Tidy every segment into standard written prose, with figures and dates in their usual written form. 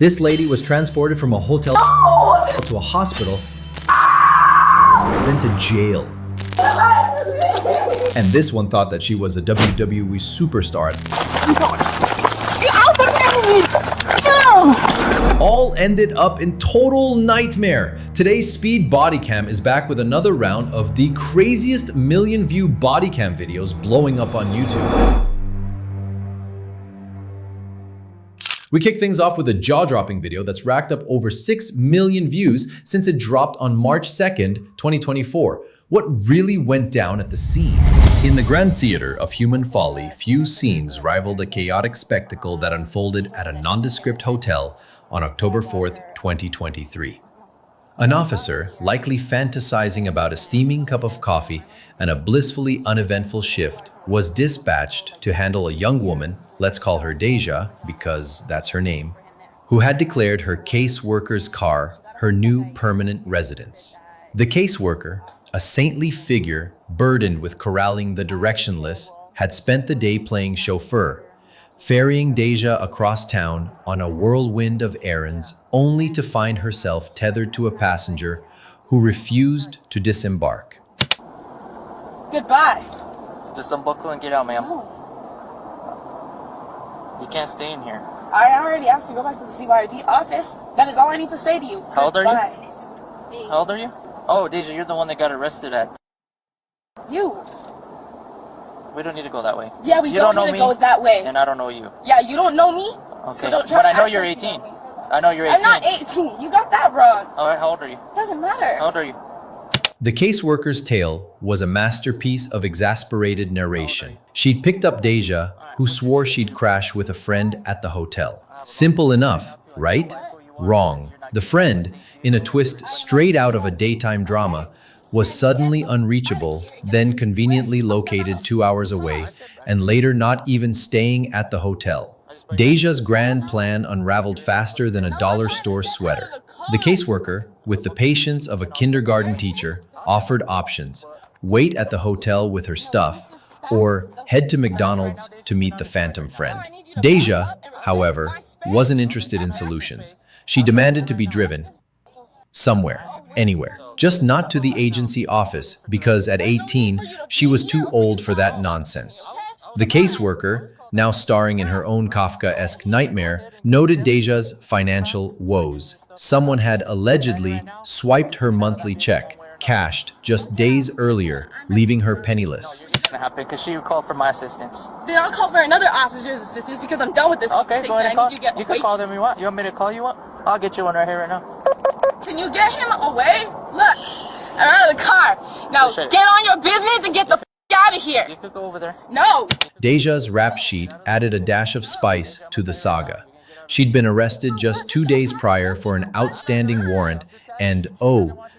This lady was transported from a hotel to a hospital, then to jail. And this one thought that she was a WWE superstar. All ended up in total nightmare. Today's Speed Body Cam is back with another round of the craziest million-view body cam videos blowing up on YouTube. We kick things off with a jaw-dropping video that's racked up over 6 million views since it dropped on March 2nd, 2024. What really went down at the scene? In the grand theater of human folly, few scenes rival the chaotic spectacle that unfolded at a nondescript hotel on October 4th, 2023. An officer, likely fantasizing about a steaming cup of coffee and a blissfully uneventful shift, was dispatched to handle a young woman, let's call her Deja because that's her name, who had declared her caseworker's car her new permanent residence. The caseworker, a saintly figure burdened with corralling the directionless, had spent the day playing chauffeur, ferrying Deja across town on a whirlwind of errands, only to find herself tethered to a passenger who refused to disembark. Goodbye. Just unbuckle and get out, ma'am. You can't stay in here. I already asked to go back to the CYD office. That is all I need to say to you. How old are you? Goodbye. How old are you? Oh, Deja, you're the one that got arrested at. You. We don't need to go that way. Yeah, we don't need to go that way. And I don't know you. Yeah, you don't know me. Okay, So don't try but to I know act you're like you 18. know me. I know you're 18. I'm not 18. You got that wrong. Alright, how old are you? Doesn't matter. How old are you? The caseworker's tale was a masterpiece of exasperated narration. She'd picked up Deja, who swore she'd crash with a friend at the hotel. Simple enough, right? Wrong. The friend, in a twist straight out of a daytime drama, was suddenly unreachable, then conveniently located 2 hours away, and later not even staying at the hotel. Deja's grand plan unraveled faster than a dollar store sweater. The caseworker, with the patience of a kindergarten teacher, offered options: wait at the hotel with her stuff, or head to McDonald's to meet the phantom friend. Deja, however, wasn't interested in solutions. She demanded to be driven somewhere, anywhere, just not to the agency office, because at 18, she was too old for that nonsense. The caseworker, now starring in her own Kafka-esque nightmare, noted Deja's financial woes. Someone had allegedly swiped her monthly check, cashed just days earlier, leaving her penniless. Happen because she called for my assistance. Then I'll call for another officer's assistance because I'm done with this Okay, go ahead and call. You can away. call them you want. You want me to call you one? I'll get you one right here, right now. Can you get him away? Look, I'm out of the car. Now get on your business and get the out of here. You could go over there. No. Deja's rap sheet added a dash of spice to the saga. She'd been arrested just 2 days prior for an outstanding warrant and,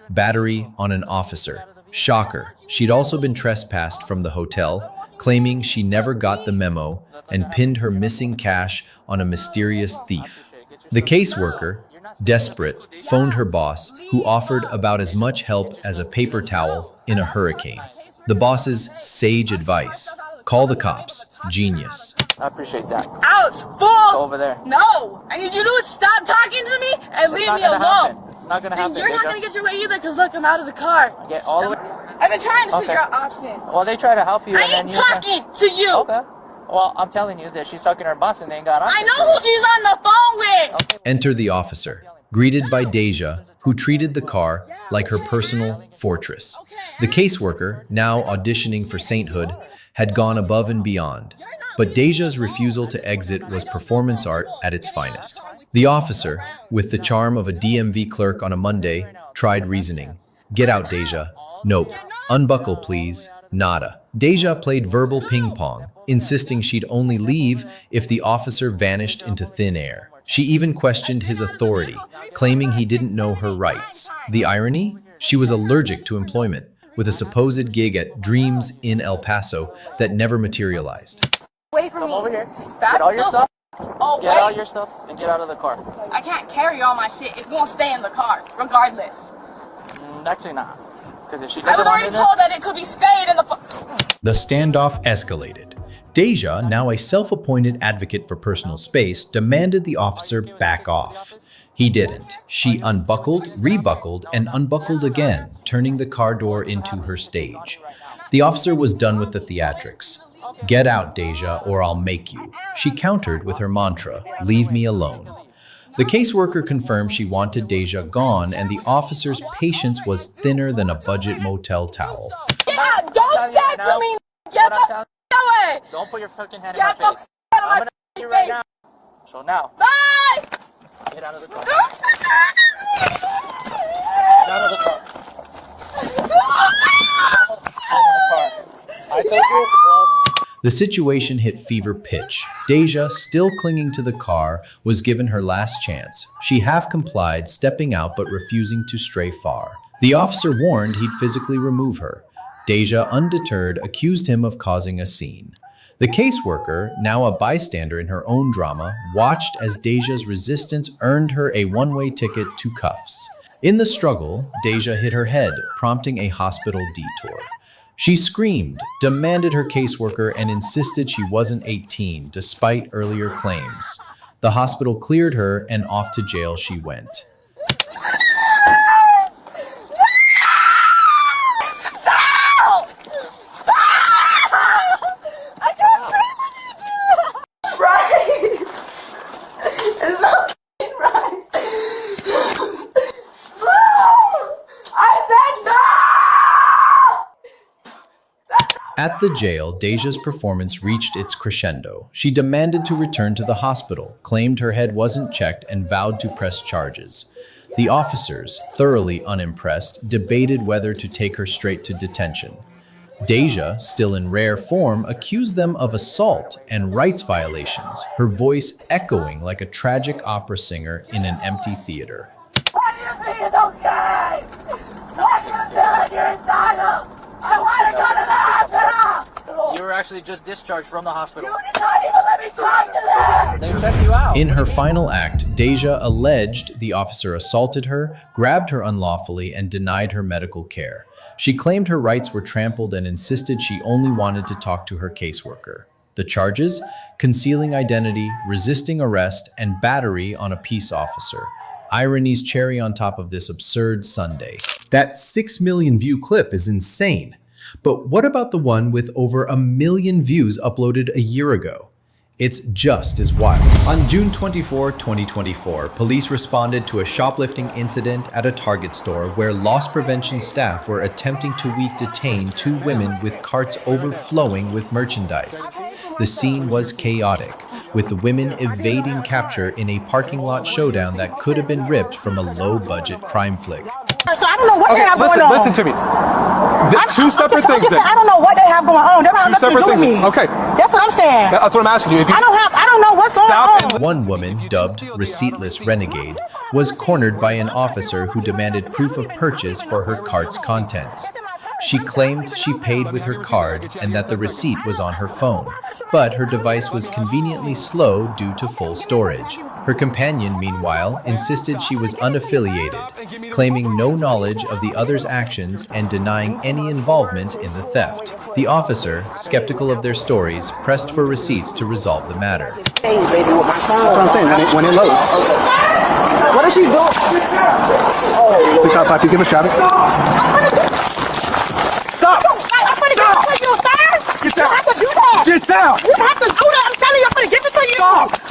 battery on an officer. Shocker, she'd also been trespassed from the hotel, claiming she never got the memo, and pinned her missing cash on a mysterious thief. The caseworker, desperate, phoned her boss, who offered about as much help as a paper towel in a hurricane. The boss's sage advice: call the cops. Genius. I appreciate that. Ouch, fool! Go over there. No! I need you to stop talking to me and leave me alone. It's not gonna happen. Then you're not gonna get your way either, because look, I'm out of the car. Get all the way. I've been trying to figure out options. Well, they try to help you. I and then ain't you talking to you! Okay. Well, I'm telling you that she's talking to her boss and they ain't got options. I know who she's on the phone with! Okay. Enter the officer, greeted by Deja, who treated the car like her personal fortress. The caseworker, now auditioning for sainthood, had gone above and beyond. But Deja's refusal to exit was performance art at its finest. The officer, with the charm of a DMV clerk on a Monday, tried reasoning. Get out, Deja. Nope. Unbuckle, please. Nada. Deja played verbal ping pong, insisting she'd only leave if the officer vanished into thin air. She even questioned his authority, claiming he didn't know her rights. The irony? She was allergic to employment, with a supposed gig at Dreams in El Paso that never materialized. Away from me. Over here. Back Get all your stuff. Oh, Get all your stuff and get out of the car. I can't carry all my shit. It's gonna stay in the car, regardless. Actually not. Because if she I doesn't was want already it, told that it could be stayed in the The standoff escalated. Deja, now a self-appointed advocate for personal space, demanded the officer back off. He didn't. She unbuckled, rebuckled, and unbuckled again, turning the car door into her stage. The officer was done with the theatrics. "Get out, Deja, or I'll make you." She countered with her mantra, "Leave me alone." The caseworker confirmed she wanted Deja gone, and the officer's patience was thinner than a budget motel towel. Get out! Don't stand to me! Get the f*** away! Don't put your fucking hand in my Get the face. f*** out of I'm my gonna you face! right now. So now, Bye! get out of the car. Get out of the car. I told you. The situation hit fever pitch. Deja, still clinging to the car, was given her last chance. She half complied, stepping out but refusing to stray far. The officer warned he'd physically remove her. Deja, undeterred, accused him of causing a scene. The caseworker, now a bystander in her own drama, watched as Deja's resistance earned her a one-way ticket to cuffs. In the struggle, Deja hit her head, prompting a hospital detour. She screamed, demanded her caseworker, and insisted she wasn't 18, despite earlier claims. The hospital cleared her, and off to jail she went. At the jail, Deja's performance reached its crescendo. She demanded to return to the hospital, claimed her head wasn't checked, and vowed to press charges. The officers, thoroughly unimpressed, debated whether to take her straight to detention. Deja, still in rare form, accused them of assault and rights violations, her voice echoing like a tragic opera singer in an empty theater. What do you think is okay? What you doing? You're entitled! I want to go to the hospital! You were actually just discharged from the hospital. You did not even let me talk to them! They checked you out. In her final act, Deja alleged the officer assaulted her, grabbed her unlawfully, and denied her medical care. She claimed her rights were trampled and insisted she only wanted to talk to her caseworker. The charges? Concealing identity, resisting arrest, and battery on a peace officer. Irony's cherry on top of this absurd Sunday. That 6 million view clip is insane. But what about the one with over 1 million views uploaded a year ago? It's just as wild. On June 24, 2024, police responded to a shoplifting incident at a Target store where loss prevention staff were attempting to detain 2 women with carts overflowing with merchandise. The scene was chaotic, with the women evading capture in a parking lot showdown that could have been ripped from a low-budget crime flick. So I don't know what they have going on. Listen to me. Two separate things then. I don't know what they have going on. They don't have Two nothing to separate do with things. me. Okay. That's what I'm saying. That's what I'm asking you. If you I don't know what's going Stop on. One woman, dubbed Receiptless Renegade, was cornered by an officer who demanded proof of purchase for her cart's contents. She claimed she paid with her card and that the receipt was on her phone, but her device was conveniently slow due to full storage. Her companion, meanwhile, insisted she was unaffiliated, claiming no knowledge of the other's actions and denying any involvement in the theft. The officer, skeptical of their stories, pressed for receipts to resolve the matter. That's what I'm saying. When it loads. What is she doing? 6 out of 5. You give a shot. Stop! I'm gonna give it to you, sir. Get down. You have to do that. Get down. You have to do that. I'm telling you, I'm gonna give it to you.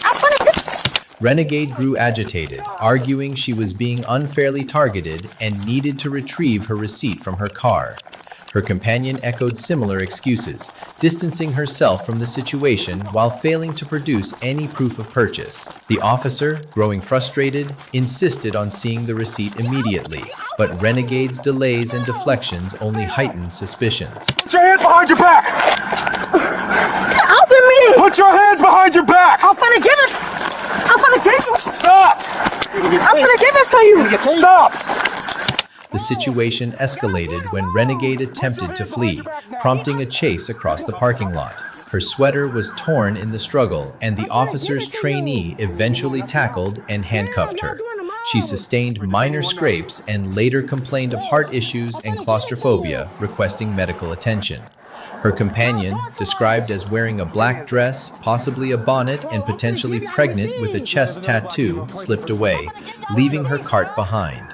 I'm gonna give it. Renegade grew agitated, arguing she was being unfairly targeted and needed to retrieve her receipt from her car. Her companion echoed similar excuses, distancing herself from the situation while failing to produce any proof of purchase. The officer, growing frustrated, insisted on seeing the receipt immediately, but Renegade's delays and deflections only heightened suspicions. Put your hands behind your back. Open me. Put your hands behind your back. I'm gonna give it. I'm gonna give it. Stop. I'm gonna give it to you. Stop. The situation escalated when Renegade attempted to flee, prompting a chase across the parking lot. Her sweater was torn in the struggle, and the officer's trainee eventually tackled and handcuffed her. She sustained minor scrapes and later complained of heart issues and claustrophobia, requesting medical attention. Her companion, described as wearing a black dress, possibly a bonnet, and potentially pregnant with a chest tattoo, slipped away, leaving her cart behind.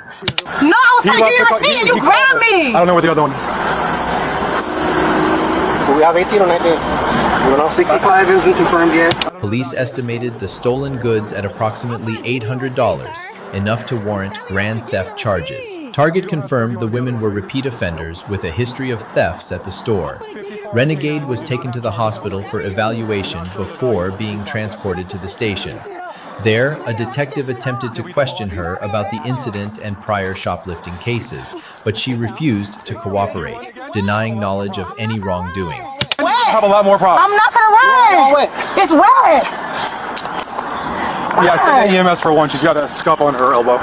No, I was fighting your seat and you grabbed me! I don't know where the other one is. Do we have 18 or 19? You know, 65 isn't confirmed yet. Police estimated the stolen goods at approximately $800, enough to warrant grand theft charges. Target confirmed the women were repeat offenders with a history of thefts at the store. Renegade was taken to the hospital for evaluation before being transported to the station. There, a detective attempted to question her about the incident and prior shoplifting cases, but she refused to cooperate, denying knowledge of any wrongdoing. I have a lot more problems. I'm not gonna run! It's wet! Yeah, I sent the EMS for one. She's got a scuff on her elbow.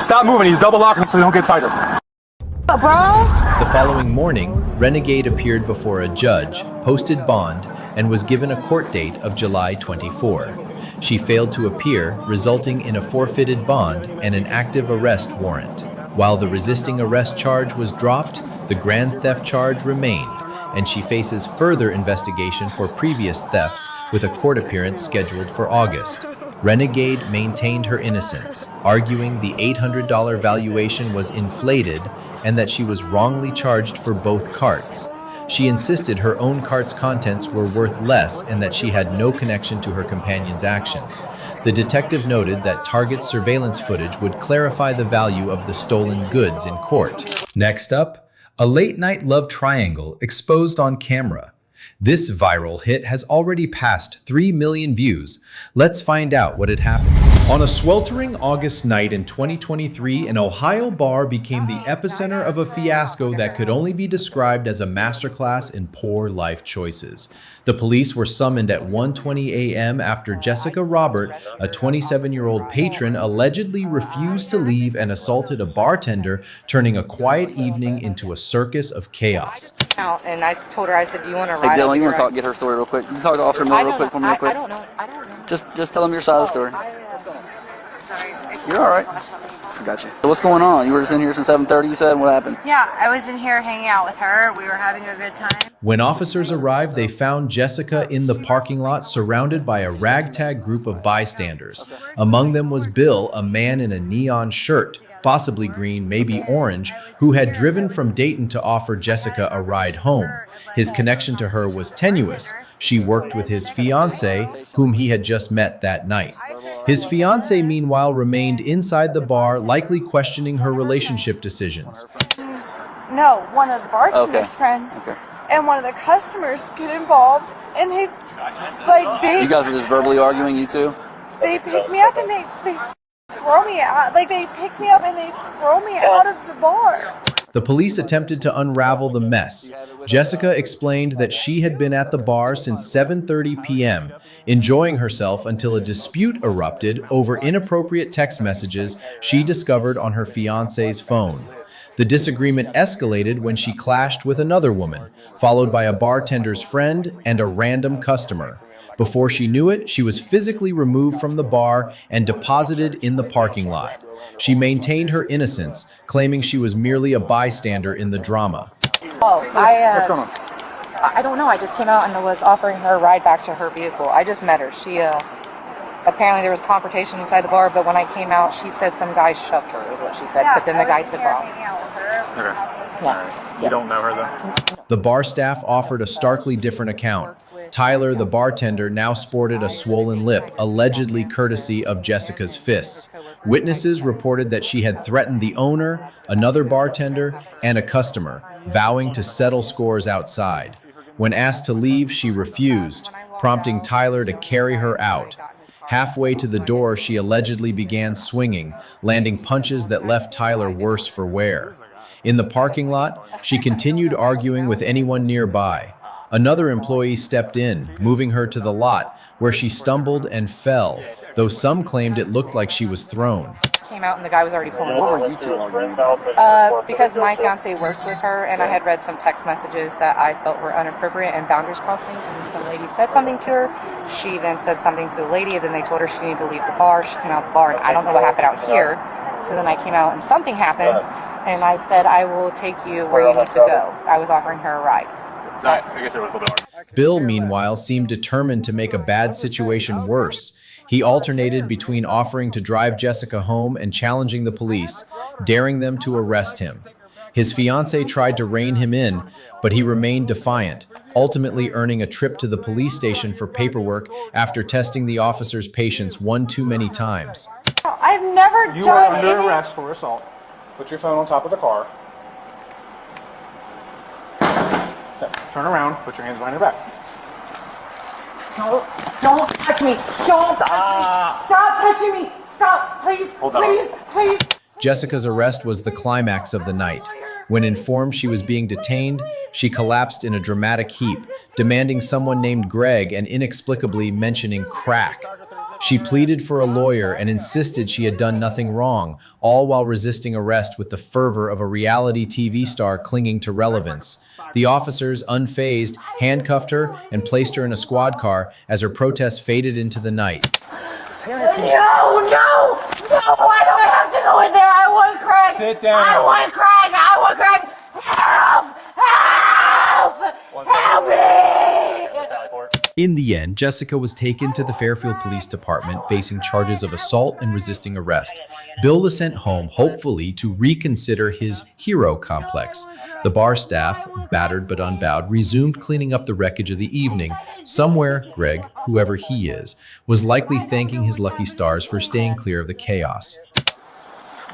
Stop moving. He's double locking so they don't get tighter. Bro? The following morning, Renegade appeared before a judge, posted bond, and was given a court date of July 24. She failed to appear, resulting in a forfeited bond and an active arrest warrant. While the resisting arrest charge was dropped, the grand theft charge remained, and she faces further investigation for previous thefts with a court appearance scheduled for August. Renegade maintained her innocence, arguing the $800 valuation was inflated and that she was wrongly charged for both carts. She insisted her own cart's contents were worth less and that she had no connection to her companion's actions. The detective noted that Target surveillance footage would clarify the value of the stolen goods in court. Next up, a late-night love triangle exposed on camera. This viral hit has already passed 3 million views. Let's find out what had happened. On a sweltering August night in 2023, an Ohio bar became the epicenter of a fiasco that could only be described as a masterclass in poor life choices. The police were summoned at 1:20 a.m. after Jessica Robert, a 27-year-old patron, allegedly refused to leave and assaulted a bartender, turning a quiet evening into a circus of chaos. And I told her, I said, do you want to ride? Hey Dylan, you want to get her story real quick? You talk to Officer Miller real quick for me real quick? I don't know. Just tell him your side of the story. Sorry. You're all right. Gotcha. So what's going on? You were just in here since 7:30, you said? What happened? Yeah, I was in here hanging out with her. We were having a good time. When officers arrived, they found Jessica in the parking lot surrounded by a ragtag group of bystanders. Among them was Bill, a man in a neon shirt, possibly green, maybe orange, who had driven from Dayton to offer Jessica a ride home. His connection to her was tenuous. She worked with his fiancée, whom he had just met that night. His fiancée, meanwhile, remained inside the bar, likely questioning her relationship decisions. No, one of the bartender's friends and one of the customers get involved, and they You guys were just verbally arguing, you two? They pick me up and they throw me out. Like, they pick me up and they throw me out of the bar. The police attempted to unravel the mess. Jessica explained that she had been at the bar since 7:30 p.m., enjoying herself until a dispute erupted over inappropriate text messages she discovered on her fiancé's phone. The disagreement escalated when she clashed with another woman, followed by a bartender's friend and a random customer. Before she knew it, she was physically removed from the bar and deposited in the parking lot. She maintained her innocence, claiming she was merely a bystander in the drama. What's going on? I don't know. I just came out and was offering her a ride back to her vehicle. I just met her. She, apparently there was confrontation inside the bar, but when I came out, she said some guy shoved her, is what she said. But then the guy took off. You don't know her, though? The bar staff offered a starkly different account. Tyler, the bartender, now sported a swollen lip, allegedly courtesy of Jessica's fists. Witnesses reported that she had threatened the owner, another bartender, and a customer, vowing to settle scores outside. When asked to leave, she refused, prompting Tyler to carry her out. Halfway to the door, she allegedly began swinging, landing punches that left Tyler worse for wear. In the parking lot, she continued arguing with anyone nearby. Another employee stepped in, moving her to the lot, where she stumbled and fell, though some claimed it looked like she was thrown. Came out and the guy was already pulling What over. were you two arguing? Because my fiance works with her, and I had read some text messages that I felt were inappropriate and boundaries crossing, and some lady said something to her. She then said something to a lady, and then they told her she needed to leave the bar. She came out the bar, and I don't know what happened out here. So then I came out and something happened, and I said, I will take you where you need to go. I was offering her a ride. So I guess it was a little bit hard. Bill, meanwhile, seemed determined to make a bad situation worse. He alternated between offering to drive Jessica home and challenging the police, daring them to arrest him. His fiancée tried to rein him in, but he remained defiant, ultimately earning a trip to the police station for paperwork after testing the officer's patience one too many times. I've never You are done under any... arrest for assault. Put your phone on top of the car. Okay, turn around, put your hands behind your back. Don't touch me. Don't Stop. Stop touching me. Stop, please. Hold on. Please. Jessica's arrest was the climax of the night. When informed she was being detained, she collapsed in a dramatic heap, demanding someone named Greg and inexplicably mentioning crack. She pleaded for a lawyer and insisted she had done nothing wrong, all while resisting arrest with the fervor of a reality TV star clinging to relevance. The officers, unfazed, handcuffed her and placed her in a squad car as her protest faded into the night. No. Why do I have to go in there? I want crack. Sit down. I want crack. Help me. In the end, Jessica was taken to the Fairfield Police Department facing charges of assault and resisting arrest. Bill was sent home, hopefully to reconsider his hero complex. The bar staff, battered but unbowed, resumed cleaning up the wreckage of the evening. Somewhere, Greg, whoever he is, was likely thanking his lucky stars for staying clear of the chaos.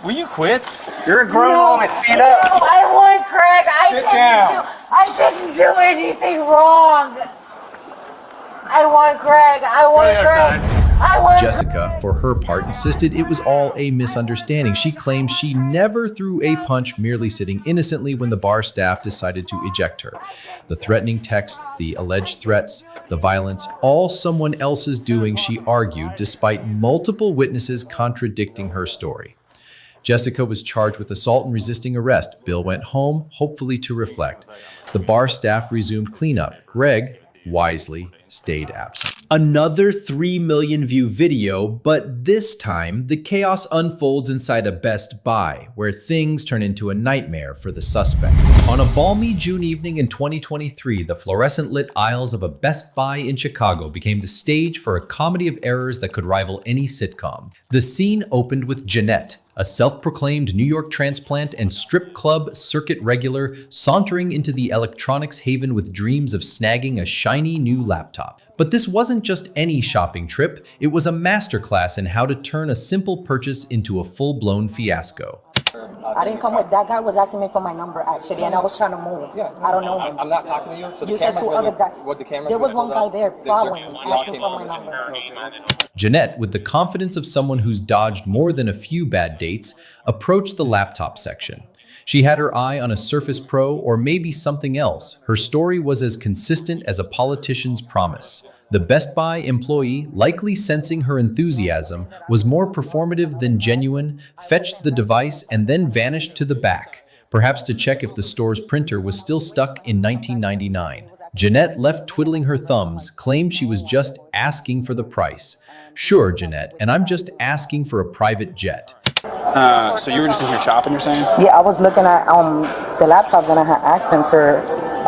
Will you quit? You're a grown woman. Stand up. No, I want crack. Sit down. I didn't do anything wrong. I want crack. Jessica, for her part, insisted it was all a misunderstanding. She claimed she never threw a punch, merely sitting innocently when the bar staff decided to eject her. The threatening text, the alleged threats, the violence, all someone else's doing, she argued, despite multiple witnesses contradicting her story. Jessica was charged with assault and resisting arrest. Bill went home, hopefully to reflect. The bar staff resumed cleanup. Greg, wisely, stayed absent. Another 3 million view video, but this time the chaos unfolds inside a Best Buy, where things turn into a nightmare for the suspect. On a balmy June evening in 2023, the fluorescent lit aisles of a Best Buy in Chicago became the stage for a comedy of errors that could rival any sitcom. The scene opened with Jeanette, a self-proclaimed New York transplant and strip club circuit regular, sauntering into the electronics haven with dreams of snagging a shiny new laptop. But this wasn't just any shopping trip, it was a masterclass in how to turn a simple purchase into a full-blown fiasco. I didn't come with that guy was asking me for my number actually, and I was trying to move. I don't know him. I'm not talking to you. So you said two other guys. There was one guy there following me, asking for my number. Jeanette, with the confidence of someone who's dodged more than a few bad dates, approached the laptop section. She had her eye on a Surface Pro or maybe something else. Her story was as consistent as a politician's promise. The Best Buy employee, likely sensing her enthusiasm, was more performative than genuine, fetched the device and then vanished to the back, perhaps to check if the store's printer was still stuck in 1999. Jeanette, left twiddling her thumbs, claimed she was just asking for the price. Sure, Jeanette, and I'm just asking for a private jet. So you were just in here shopping, you're saying? Yeah, I was looking at the laptops and I had asked them for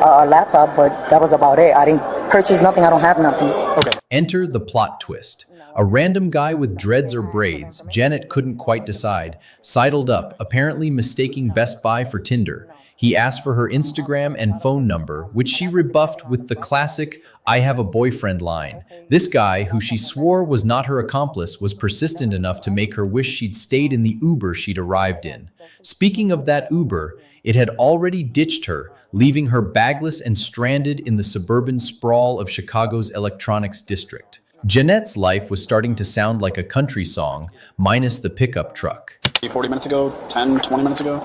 a laptop, but that was about it. I didn't purchase nothing. I don't have nothing. Okay. Enter the plot twist. A random guy with dreads or braids, Janet couldn't quite decide, sidled up, apparently mistaking Best Buy for Tinder. He asked for her Instagram and phone number, which she rebuffed with the classic, "I have a boyfriend" line. This guy, who she swore was not her accomplice, was persistent enough to make her wish she'd stayed in the Uber she'd arrived in. Speaking of that Uber, it had already ditched her, leaving her bagless and stranded in the suburban sprawl of Chicago's electronics district. Jeanette's life was starting to sound like a country song, minus the pickup truck. 40 minutes ago, 10, 20 minutes ago.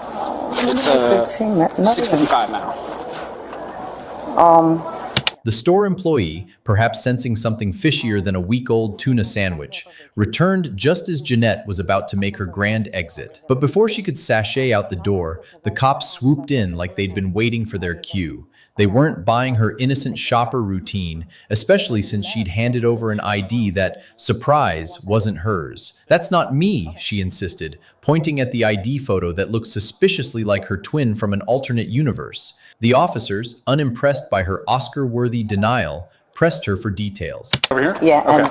It's 6:55 now. The store employee, perhaps sensing something fishier than a week-old tuna sandwich, returned just as Jeanette was about to make her grand exit. But before she could sashay out the door, the cops swooped in like they'd been waiting for their cue. They weren't buying her innocent shopper routine, especially since she'd handed over an ID that, surprise, wasn't hers. "That's not me," she insisted, pointing at the ID photo that looked suspiciously like her twin from an alternate universe. The officers, unimpressed by her Oscar-worthy denial, pressed her for details. Over here? Yeah, and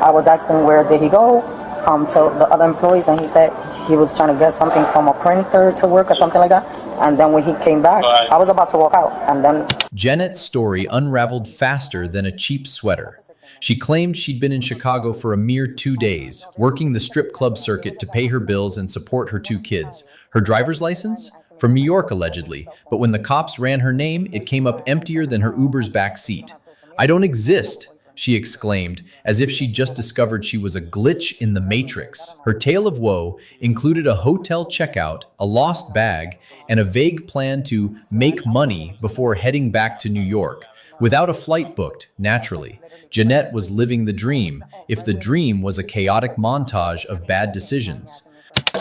I was asking where did he go to the other employees, and he said he was trying to get something from a printer to work or something like that. And then when he came back, I was about to walk out, and then Janet's story unraveled faster than a cheap sweater. She claimed she'd been in Chicago for a mere 2 days, working the strip club circuit to pay her bills and support her 2 kids. Her driver's license? From New York, allegedly, but when the cops ran her name, it came up emptier than her Uber's back seat. "I don't exist," she exclaimed, as if she'd just discovered she was a glitch in the Matrix. Her tale of woe included a hotel checkout, a lost bag, and a vague plan to make money before heading back to New York. Without a flight booked, naturally, Jeanette was living the dream, if the dream was a chaotic montage of bad decisions.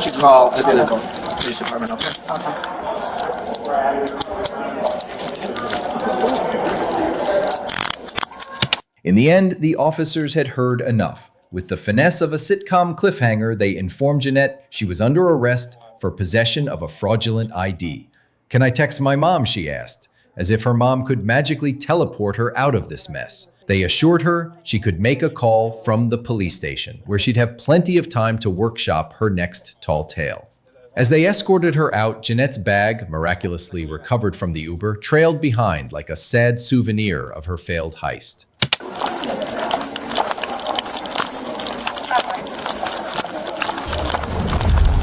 You call the police department, okay? In the end, the officers had heard enough. With the finesse of a sitcom cliffhanger, they informed Jeanette she was under arrest for possession of a fraudulent ID. "Can I text my mom?" she asked, as if her mom could magically teleport her out of this mess. They assured her she could make a call from the police station, where she'd have plenty of time to workshop her next tall tale. As they escorted her out, Jeanette's bag, miraculously recovered from the Uber, trailed behind like a sad souvenir of her failed heist.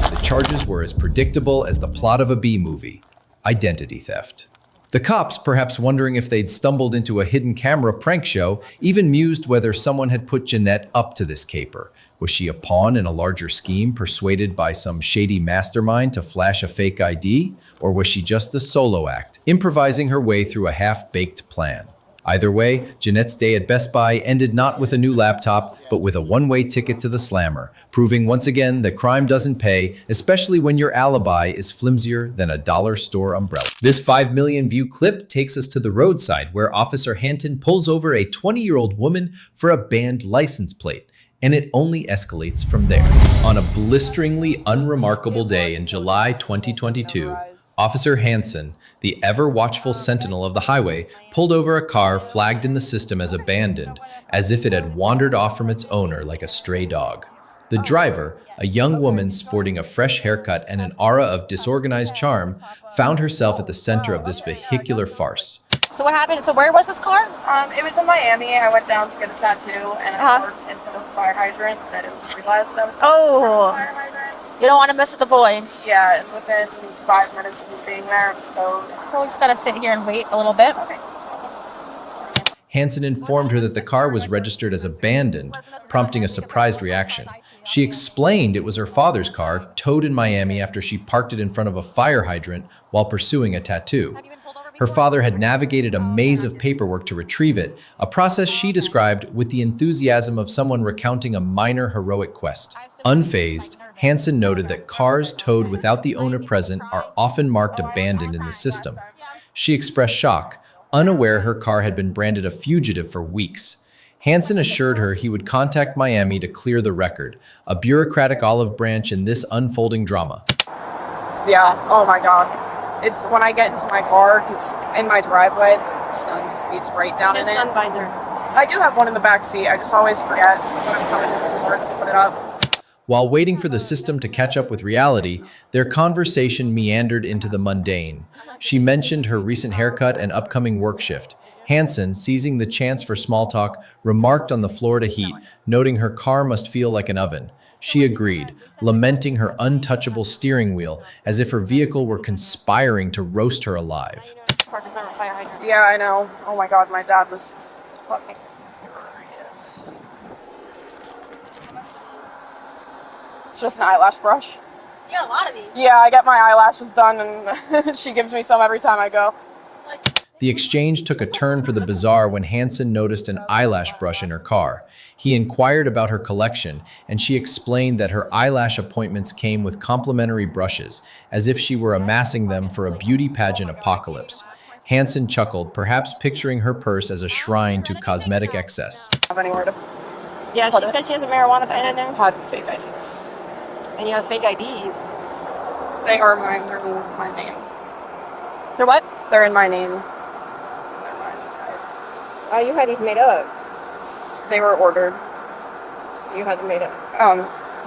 The charges were as predictable as the plot of a B-movie: identity theft. The cops, perhaps wondering if they'd stumbled into a hidden camera prank show, even mused whether someone had put Jeanette up to this caper. Was she a pawn in a larger scheme, persuaded by some shady mastermind to flash a fake ID? Or was she just a solo act, improvising her way through a half-baked plan? Either way, Jeanette's day at Best Buy ended not with a new laptop, but with a one-way ticket to the slammer, proving once again that crime doesn't pay, especially when your alibi is flimsier than a dollar store umbrella. This 5 million view clip takes us to the roadside, where Officer Hanton pulls over a 20-year-old woman for a banned license plate, and it only escalates from there. On a blisteringly unremarkable day in July 2022, Officer Hanson, the ever-watchful sentinel of the highway, pulled over a car flagged in the system as abandoned, as if it had wandered off from its owner like a stray dog. The driver, a young woman sporting a fresh haircut and an aura of disorganized charm, found herself at the center of this vehicular farce. So what happened? So where was this car? It was in Miami. I went down to get a tattoo, and I worked in front of the fire hydrant. That it was realized that was Oh. fire hydrant. You don't want to mess with the boys. Yeah, and within 5 minutes of me being there, I was towed. So we just gotta sit here and wait a little bit. Okay. Hanson informed her that the car was registered as abandoned, prompting a surprised reaction. She explained it was her father's car, towed in Miami after she parked it in front of a fire hydrant while pursuing a tattoo. Her father had navigated a maze of paperwork to retrieve it, a process she described with the enthusiasm of someone recounting a minor heroic quest. Unfazed, Hanson noted that cars towed without the owner present are often marked abandoned in the system. She expressed shock, unaware her car had been branded a fugitive for weeks. Hanson assured her he would contact Miami to clear the record, a bureaucratic olive branch in this unfolding drama. Yeah, oh my god. It's when I get into my car, because in my driveway, the sun just beats right down in it. I do have one in the back seat. I just always forget when I'm coming from work to put it up. While waiting for the system to catch up with reality, their conversation meandered into the mundane. She mentioned her recent haircut and upcoming work shift. Hanson, seizing the chance for small talk, remarked on the Florida heat, noting her car must feel like an oven. She agreed, lamenting her untouchable steering wheel as if her vehicle were conspiring to roast her alive. Yeah, I know. Oh my god, my dad was fucking furious. It's just an eyelash brush. You got a lot of these. Yeah, I get my eyelashes done, and she gives me some every time I go. The exchange took a turn for the bizarre when Hanson noticed an eyelash brush in her car. He inquired about her collection, and she explained that her eyelash appointments came with complimentary brushes, as if she were amassing them for a beauty pageant apocalypse. Hansen chuckled, perhaps picturing her purse as a shrine to cosmetic excess. Have anywhere to Yeah, she said she has a marijuana pen in there. had fake IDs. And you have fake IDs. They are mine. They're in my name. They're what? They're in my name. Oh, you had these made up. They were ordered. So you had them made up.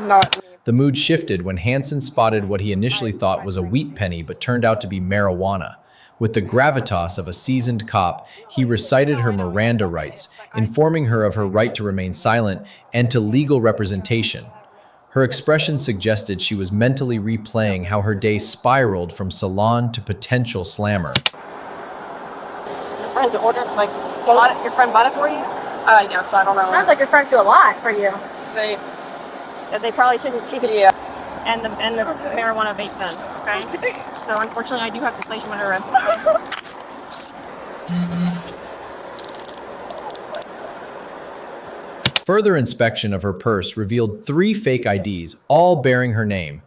Not me. The mood shifted when Hansen spotted what he initially thought was a wheat penny but turned out to be marijuana. With the gravitas of a seasoned cop, he recited her Miranda rights, informing her of her right to remain silent and to legal representation. Her expression suggested she was mentally replaying how her day spiraled from salon to potential slammer. Your friend ordered, like, your friend bought it for you? Yes, I don't know. Sounds like your friends do a lot for you. They, That they probably shouldn't keep it. yeah. And the marijuana vape pen, okay? So unfortunately, I do have to place you under arrest. Further inspection of her purse revealed 3 fake IDs, all bearing her name.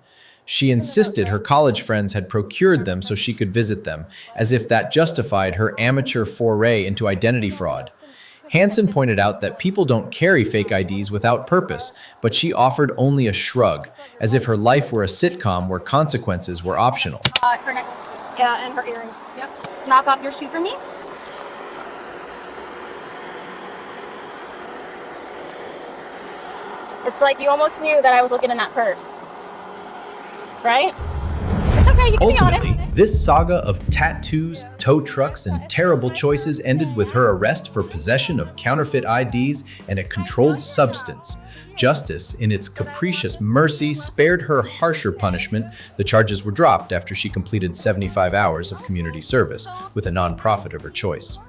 She insisted her college friends had procured them so she could visit them, as if that justified her amateur foray into identity fraud. Hansen pointed out that people don't carry fake IDs without purpose, but she offered only a shrug, as if her life were a sitcom where consequences were optional. Her neck. Yeah, and her earrings. Yep. Knock off your shoe for me. It's like you almost knew that I was looking in that purse. Right? It's okay, you can be honest. Ultimately, this saga of tattoos, tow trucks, and terrible choices ended with her arrest for possession of counterfeit IDs and a controlled substance. Justice, in its capricious mercy, spared her harsher punishment. The charges were dropped after she completed 75 hours of community service with a nonprofit of her choice.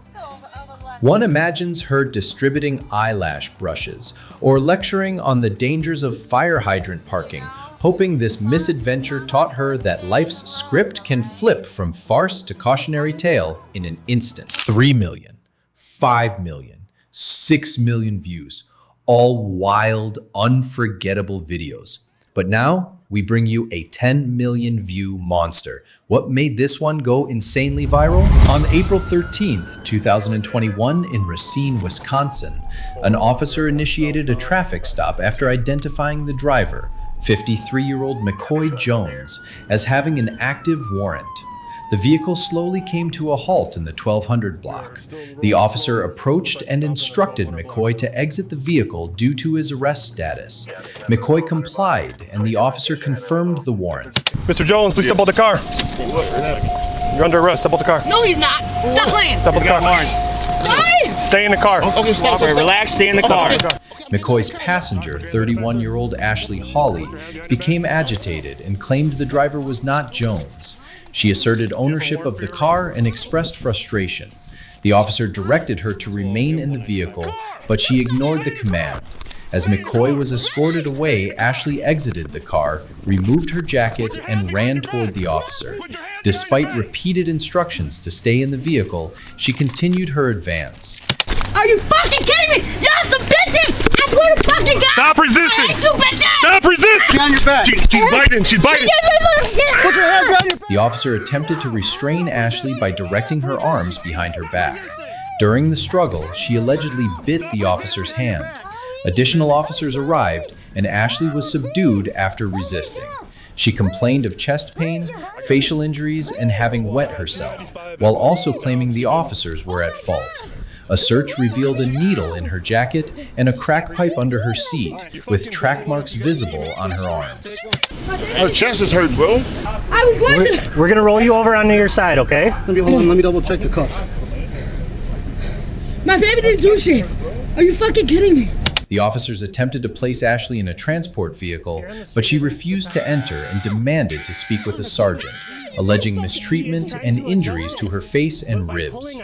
One imagines her distributing eyelash brushes or lecturing on the dangers of fire hydrant parking, hoping this misadventure taught her that life's script can flip from farce to cautionary tale in an instant. 3 million, 5 million, 6 million views, all wild, unforgettable videos. But now we bring you a 10 million view monster. What made this one go insanely viral? On April 13th, 2021, in Racine, Wisconsin, an officer initiated a traffic stop after identifying the driver, 53-year-old McCoy Jones, as having an active warrant. The vehicle slowly came to a halt in the 1200 block. The officer approached and instructed McCoy to exit the vehicle due to his arrest status. McCoy complied, and the officer confirmed the warrant. Mr. Jones, please step out the car. You're under arrest. Step out the car. No, he's not. Stop playing. Step out the car. Why? Stay in the car. Okay, stop. Relax, stay in the car. McCoy's passenger, 31-year-old Ashley Hawley, became agitated and claimed the driver was not Jones. She asserted ownership of the car and expressed frustration. The officer directed her to remain in the vehicle, but she ignored the command. As McCoy was escorted away, Ashley exited the car, removed her jacket, and ran toward the officer. Despite repeated instructions to stay in the vehicle, she continued her advance. Are you fucking kidding me? Y'all some bitches! I swear to fucking God! Stop resisting! I hate you bitches! Stop resisting! On your back. She's biting. She's biting. Put your hands on your back. The officer attempted to restrain Ashley by directing her arms behind her back. During the struggle, she allegedly bit the officer's hand. Additional officers arrived, and Ashley was subdued after resisting. She complained of chest pain, facial injuries, and having wet herself, while also claiming the officers were at fault. A search revealed a needle in her jacket and a crack pipe under her seat, with track marks visible on her arms. Her chest is hurt, bro. I was going to... We're gonna roll you over onto your side, okay? Let me double check the cuffs. My baby didn't do shit. Are you fucking kidding me? The officers attempted to place Ashley in a transport vehicle, but she refused to enter and demanded to speak with a sergeant, alleging mistreatment and injuries to her face and ribs.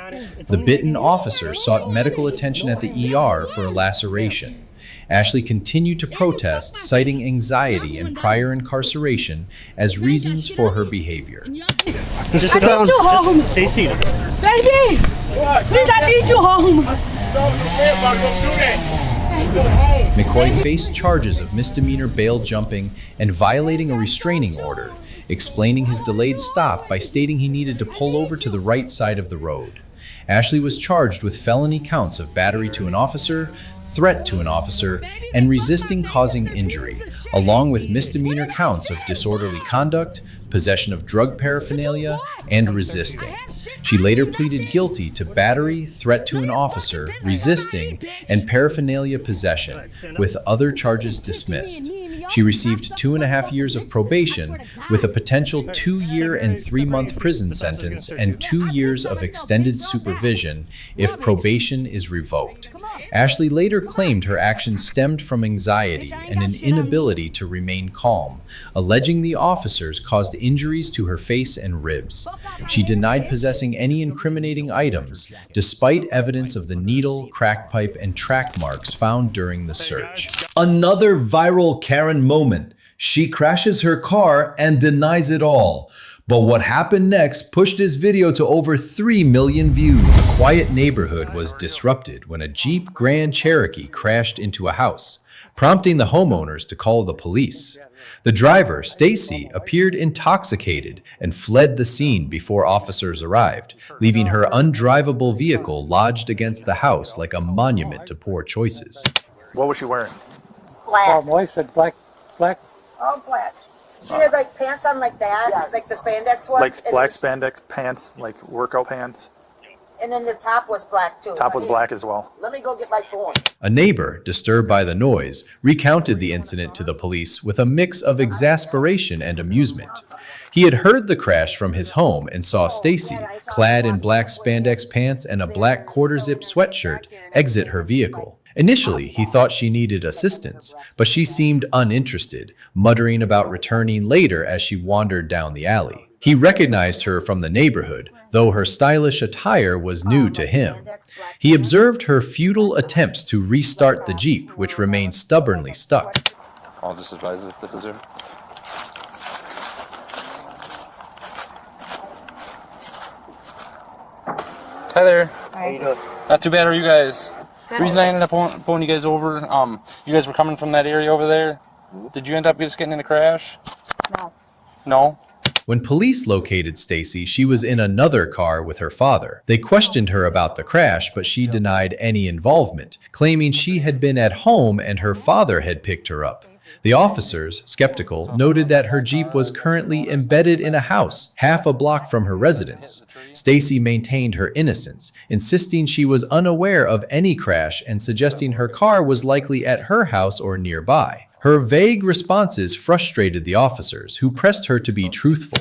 The bitten officer sought medical attention at the ER for a laceration. Ashley continued to protest, citing anxiety and prior incarceration as reasons for her behavior. Just sit down. I need you home. Stay seated. Baby! Please, I need you home. McCoy faced charges of misdemeanor bail jumping and violating a restraining order. explaining his delayed stop by stating he needed to pull over to the right side of the road. Ashley was charged with felony counts of battery to an officer, threat to an officer, and resisting causing injury, along with misdemeanor counts of disorderly conduct, possession of drug paraphernalia, and resisting. She later pleaded guilty to battery, threat to an officer, resisting, and paraphernalia possession, with other charges dismissed. She received 2.5 years of probation, with a potential 2-year and 3-month prison sentence and 2 years of extended supervision if probation is revoked. Ashley later claimed her actions stemmed from anxiety and an inability to remain calm, alleging the officers caused injuries to her face and ribs. She denied possessing any incriminating items, despite evidence of the needle, crack pipe, and track marks found during the search. Another viral Karen moment. She crashes her car and denies it all. But what happened next pushed this video to over 3 million views. A quiet neighborhood was disrupted when a Jeep Grand Cherokee crashed into a house, prompting the homeowners to call the police. The driver, Stacy, appeared intoxicated and fled the scene before officers arrived, leaving her undrivable vehicle lodged against the house like a monument to poor choices. What was she wearing? Black. my wife said black. All black. She had like pants on like that, like the spandex ones. Like black spandex pants, like workout pants. And then the top was black too. Top was black as well. Let me go get my phone. A neighbor, disturbed by the noise, recounted the incident to the police with a mix of exasperation and amusement. He had heard the crash from his home and saw Stacy, clad in black spandex pants and a black quarter-zip sweatshirt, exit her vehicle. Initially, he thought she needed assistance, but she seemed uninterested, muttering about returning later as she wandered down the alley. He recognized her from the neighborhood, though her stylish attire was new to him. He observed her futile attempts to restart the Jeep, which remained stubbornly stuck. I'll just advise if this is her. Hi there. How you doing? Not too bad, are you guys? The reason I ended up pulling you guys over, you guys were coming from that area over there. Did you end up just getting in a crash? No. No? When police located Stacy, she was in another car with her father. They questioned her about the crash, but she denied any involvement, claiming she had been at home and her father had picked her up. The officers, skeptical, noted that her Jeep was currently embedded in a house half a block from her residence. Stacy maintained her innocence, insisting she was unaware of any crash and suggesting her car was likely at her house or nearby. Her vague responses frustrated the officers, who pressed her to be truthful.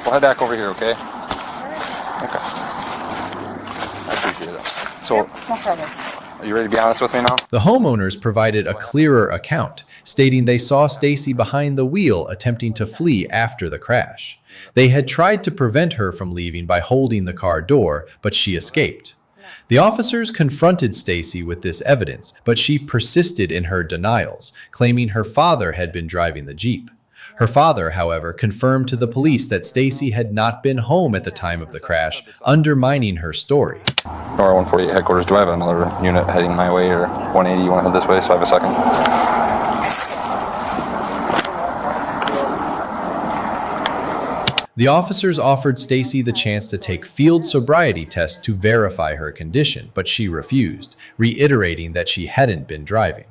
We'll head back over here, okay? Okay. I appreciate it. So, No problem. are you ready to be honest with me now? The homeowners provided a clearer account, stating they saw Stacy behind the wheel attempting to flee after the crash. They had tried to prevent her from leaving by holding the car door, but she escaped. The officers confronted Stacy with this evidence, but she persisted in her denials, claiming her father had been driving the Jeep. Her father, however, confirmed to the police that Stacy had not been home at the time of the crash, undermining her story. Or 148 headquarters, do I have another unit heading my way, or 180, you want to head this way, so I have a second? The officers offered Stacy the chance to take field sobriety tests to verify her condition, but she refused, reiterating that she hadn't been driving.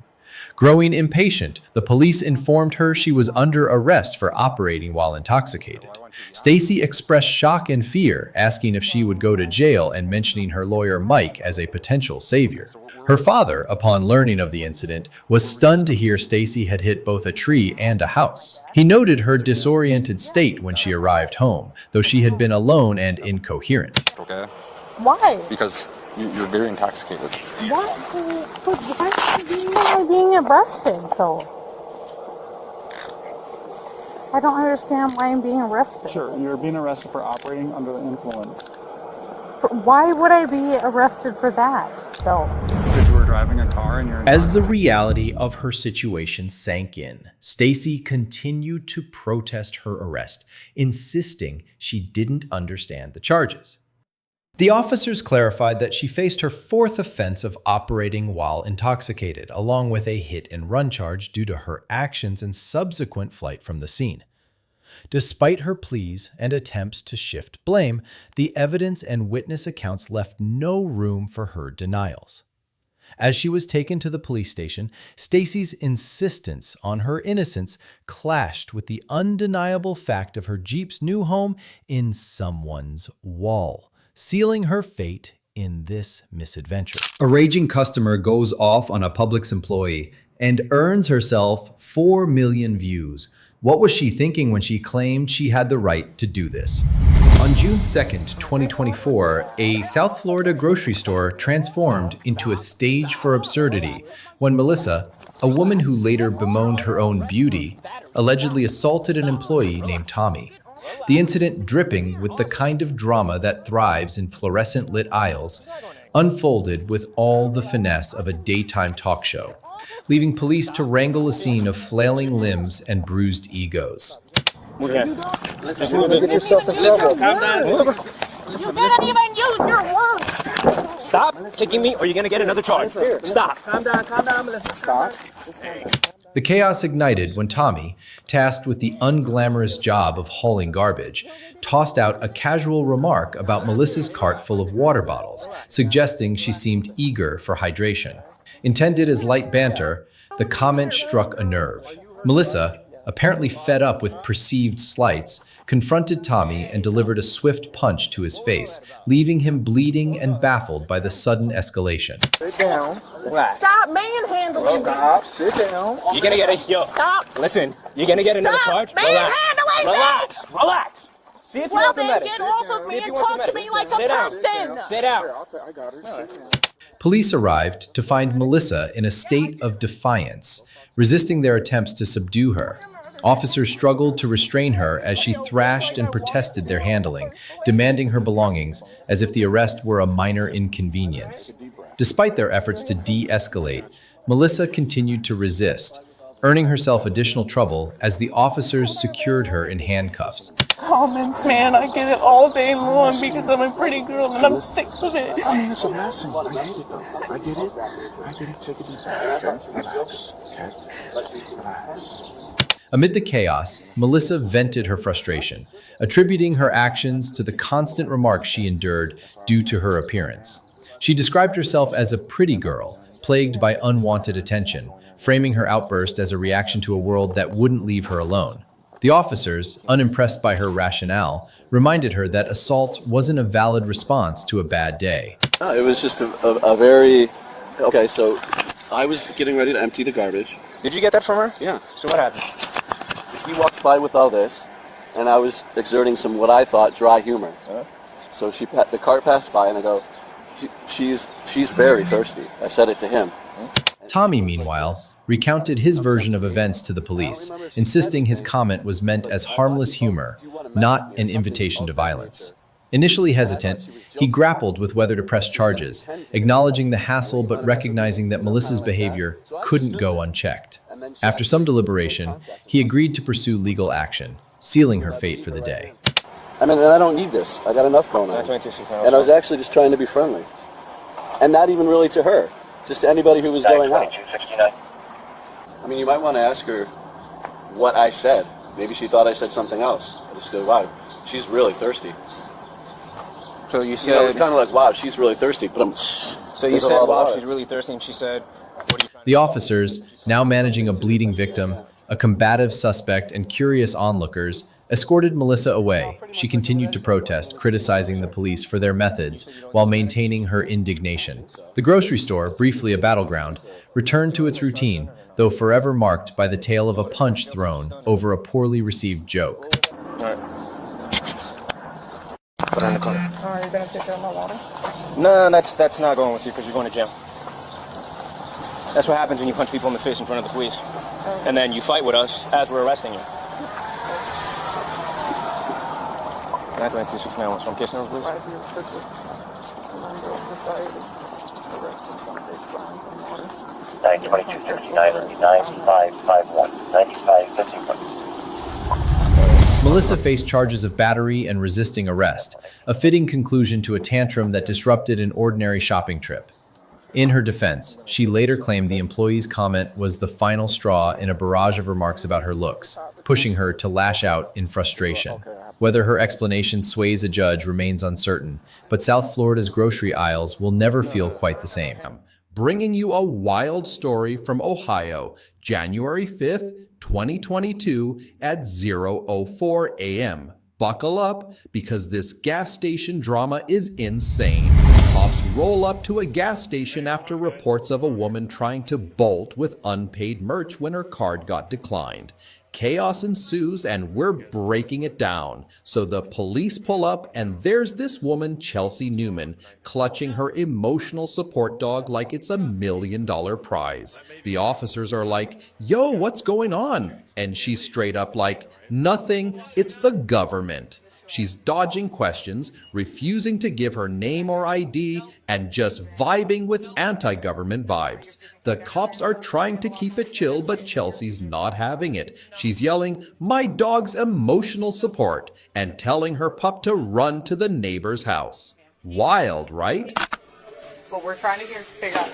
Growing impatient, the police informed her she was under arrest for operating while intoxicated. Stacy expressed shock and fear, asking if she would go to jail and mentioning her lawyer Mike as a potential savior. Her father, upon learning of the incident, was stunned to hear Stacy had hit both a tree and a house. He noted her disoriented state when she arrived home, though she had been alone and incoherent. Okay. Why? Because you're very intoxicated. What? Why am I being arrested, though? I don't understand why I'm being arrested. Sure, you're being arrested for operating under the influence. Why would I be arrested for that, though? Because you were driving a car and you're As the reality of her situation sank in, Stacy continued to protest her arrest, insisting she didn't understand the charges. The officers clarified that she faced her fourth offense of operating while intoxicated, along with a hit-and-run charge due to her actions and subsequent flight from the scene. Despite her pleas and attempts to shift blame, the evidence and witness accounts left no room for her denials. As she was taken to the police station, Stacy's insistence on her innocence clashed with the undeniable fact of her Jeep's new home in someone's wall, sealing her fate in this misadventure. A raging customer goes off on a Publix employee and earns herself 4 million views. What was she thinking when she claimed she had the right to do this? On June 2nd, 2024, a South Florida grocery store transformed into a stage for absurdity when Melissa, a woman who later bemoaned her own beauty, allegedly assaulted an employee named Tommy. The incident, dripping with the kind of drama that thrives in fluorescent lit aisles, unfolded with all the finesse of a daytime talk show, leaving police to wrangle a scene of flailing limbs and bruised egos. Move here. Just move it. Get yourself in trouble. Calm down. You didn't even use your words. Stop kicking me or you're gonna get another charge. Stop. Calm down, Melissa. Stop. The chaos ignited when Tommy, tasked with the unglamorous job of hauling garbage, tossed out a casual remark about Melissa's cart full of water bottles, suggesting she seemed eager for hydration. Intended as light banter, the comment struck a nerve. Melissa, apparently fed up with perceived slights, confronted Tommy and delivered a swift punch to his face, leaving him bleeding and baffled by the sudden escalation. Sit down. Relax. Stop manhandling. Stop. Sit down. You're gonna get a Stop. Listen, you're gonna get another charge. Relax. Relax. See if you want the medicine. Get off of me and talk to me like a person. Sit down. I got her. Police arrived to find Melissa in a state of defiance, resisting their attempts to subdue her. Officers struggled to restrain her as she thrashed and protested their handling, demanding her belongings as if the arrest were a minor inconvenience. Despite their efforts to de-escalate, Melissa continued to resist, earning herself additional trouble as the officers secured her in handcuffs. Comments, man, I get it all day long because I'm a pretty girl and I'm sick of it. I mean, it's a blessing. I get it, though. I get it. Take a deep breath, okay? Relax, okay? Relax. Amid the chaos, Melissa vented her frustration, attributing her actions to the constant remarks she endured due to her appearance. She described herself as a pretty girl, plagued by unwanted attention, framing her outburst as a reaction to a world that wouldn't leave her alone. The officers, unimpressed by her rationale, reminded her that assault wasn't a valid response to a bad day. No, it was just a very... Okay, so I was getting ready to empty the garbage. Did you get that from her? Yeah. So what happened? He walks by with all this, and I was exerting some what I thought dry humor. So the cart passed by, and I go, she's very thirsty. I said it to him. Tommy, meanwhile, recounted his version of events to the police, insisting his comment was meant as harmless humor, not an invitation to violence. Initially hesitant, he grappled with whether to press charges, acknowledging the hassle but recognizing that Melissa's behavior couldn't go unchecked. After some deliberation, he agreed to pursue legal action, sealing her fate for the day. I mean, I don't need this. I got enough going on. And I was actually just trying to be friendly. And not even really to her, just to anybody who was going out. I mean, you might want to ask her what I said. Maybe she thought I said something else. I just go, wow, she's really thirsty. So you said... it was kind of like, wow, she's really thirsty, but I'm... So you said, wow, she's really thirsty, and she said... The officers, now managing a bleeding victim, a combative suspect, and curious onlookers, escorted Melissa away. She continued to protest, criticizing the police for their methods while maintaining her indignation. The grocery store, briefly a battleground, returned to its routine, though forever marked by the tale of a punch thrown over a poorly received joke. Put her in the car. Are you gonna take care of my water? No, that's not going with you because you're going to jail. That's what happens when you punch people in the face in front of the police. And then you fight with us as we're arresting you. 92269, what's from case number, please? 92269, 9551, 9551. Melissa faced charges of battery and resisting arrest, a fitting conclusion to a tantrum that disrupted an ordinary shopping trip. In her defense, she later claimed the employee's comment was the final straw in a barrage of remarks about her looks, pushing her to lash out in frustration. Whether her explanation sways a judge remains uncertain, but South Florida's grocery aisles will never feel quite the same. Bringing you a wild story from Ohio, January 5th, 2022 at 0:04 a.m. Buckle up, because this gas station drama is insane. Cops roll up to a gas station after reports of a woman trying to bolt with unpaid merch when her card got declined. Chaos ensues and we're breaking it down. So the police pull up and there's this woman, Chelsea Newman, clutching her emotional support dog like it's $1 million prize. The officers are like, "Yo, what's going on?" And she's straight up like, "Nothing, it's the government." She's dodging questions, refusing to give her name or ID, and just vibing with anti-government vibes. The cops are trying to keep it chill, but Chelsea's not having it. She's yelling, "My dog's emotional support," and telling her pup to run to the neighbor's house. Wild, right? But we're trying to figure out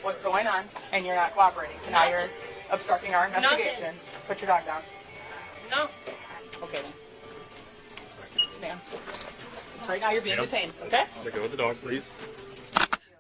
what's going on, and you're not cooperating. So now you're obstructing our investigation. Nothing. Put your dog down. No. Okay then. Ma'am. So right now you're being detained, okay? Let go of the dog, please.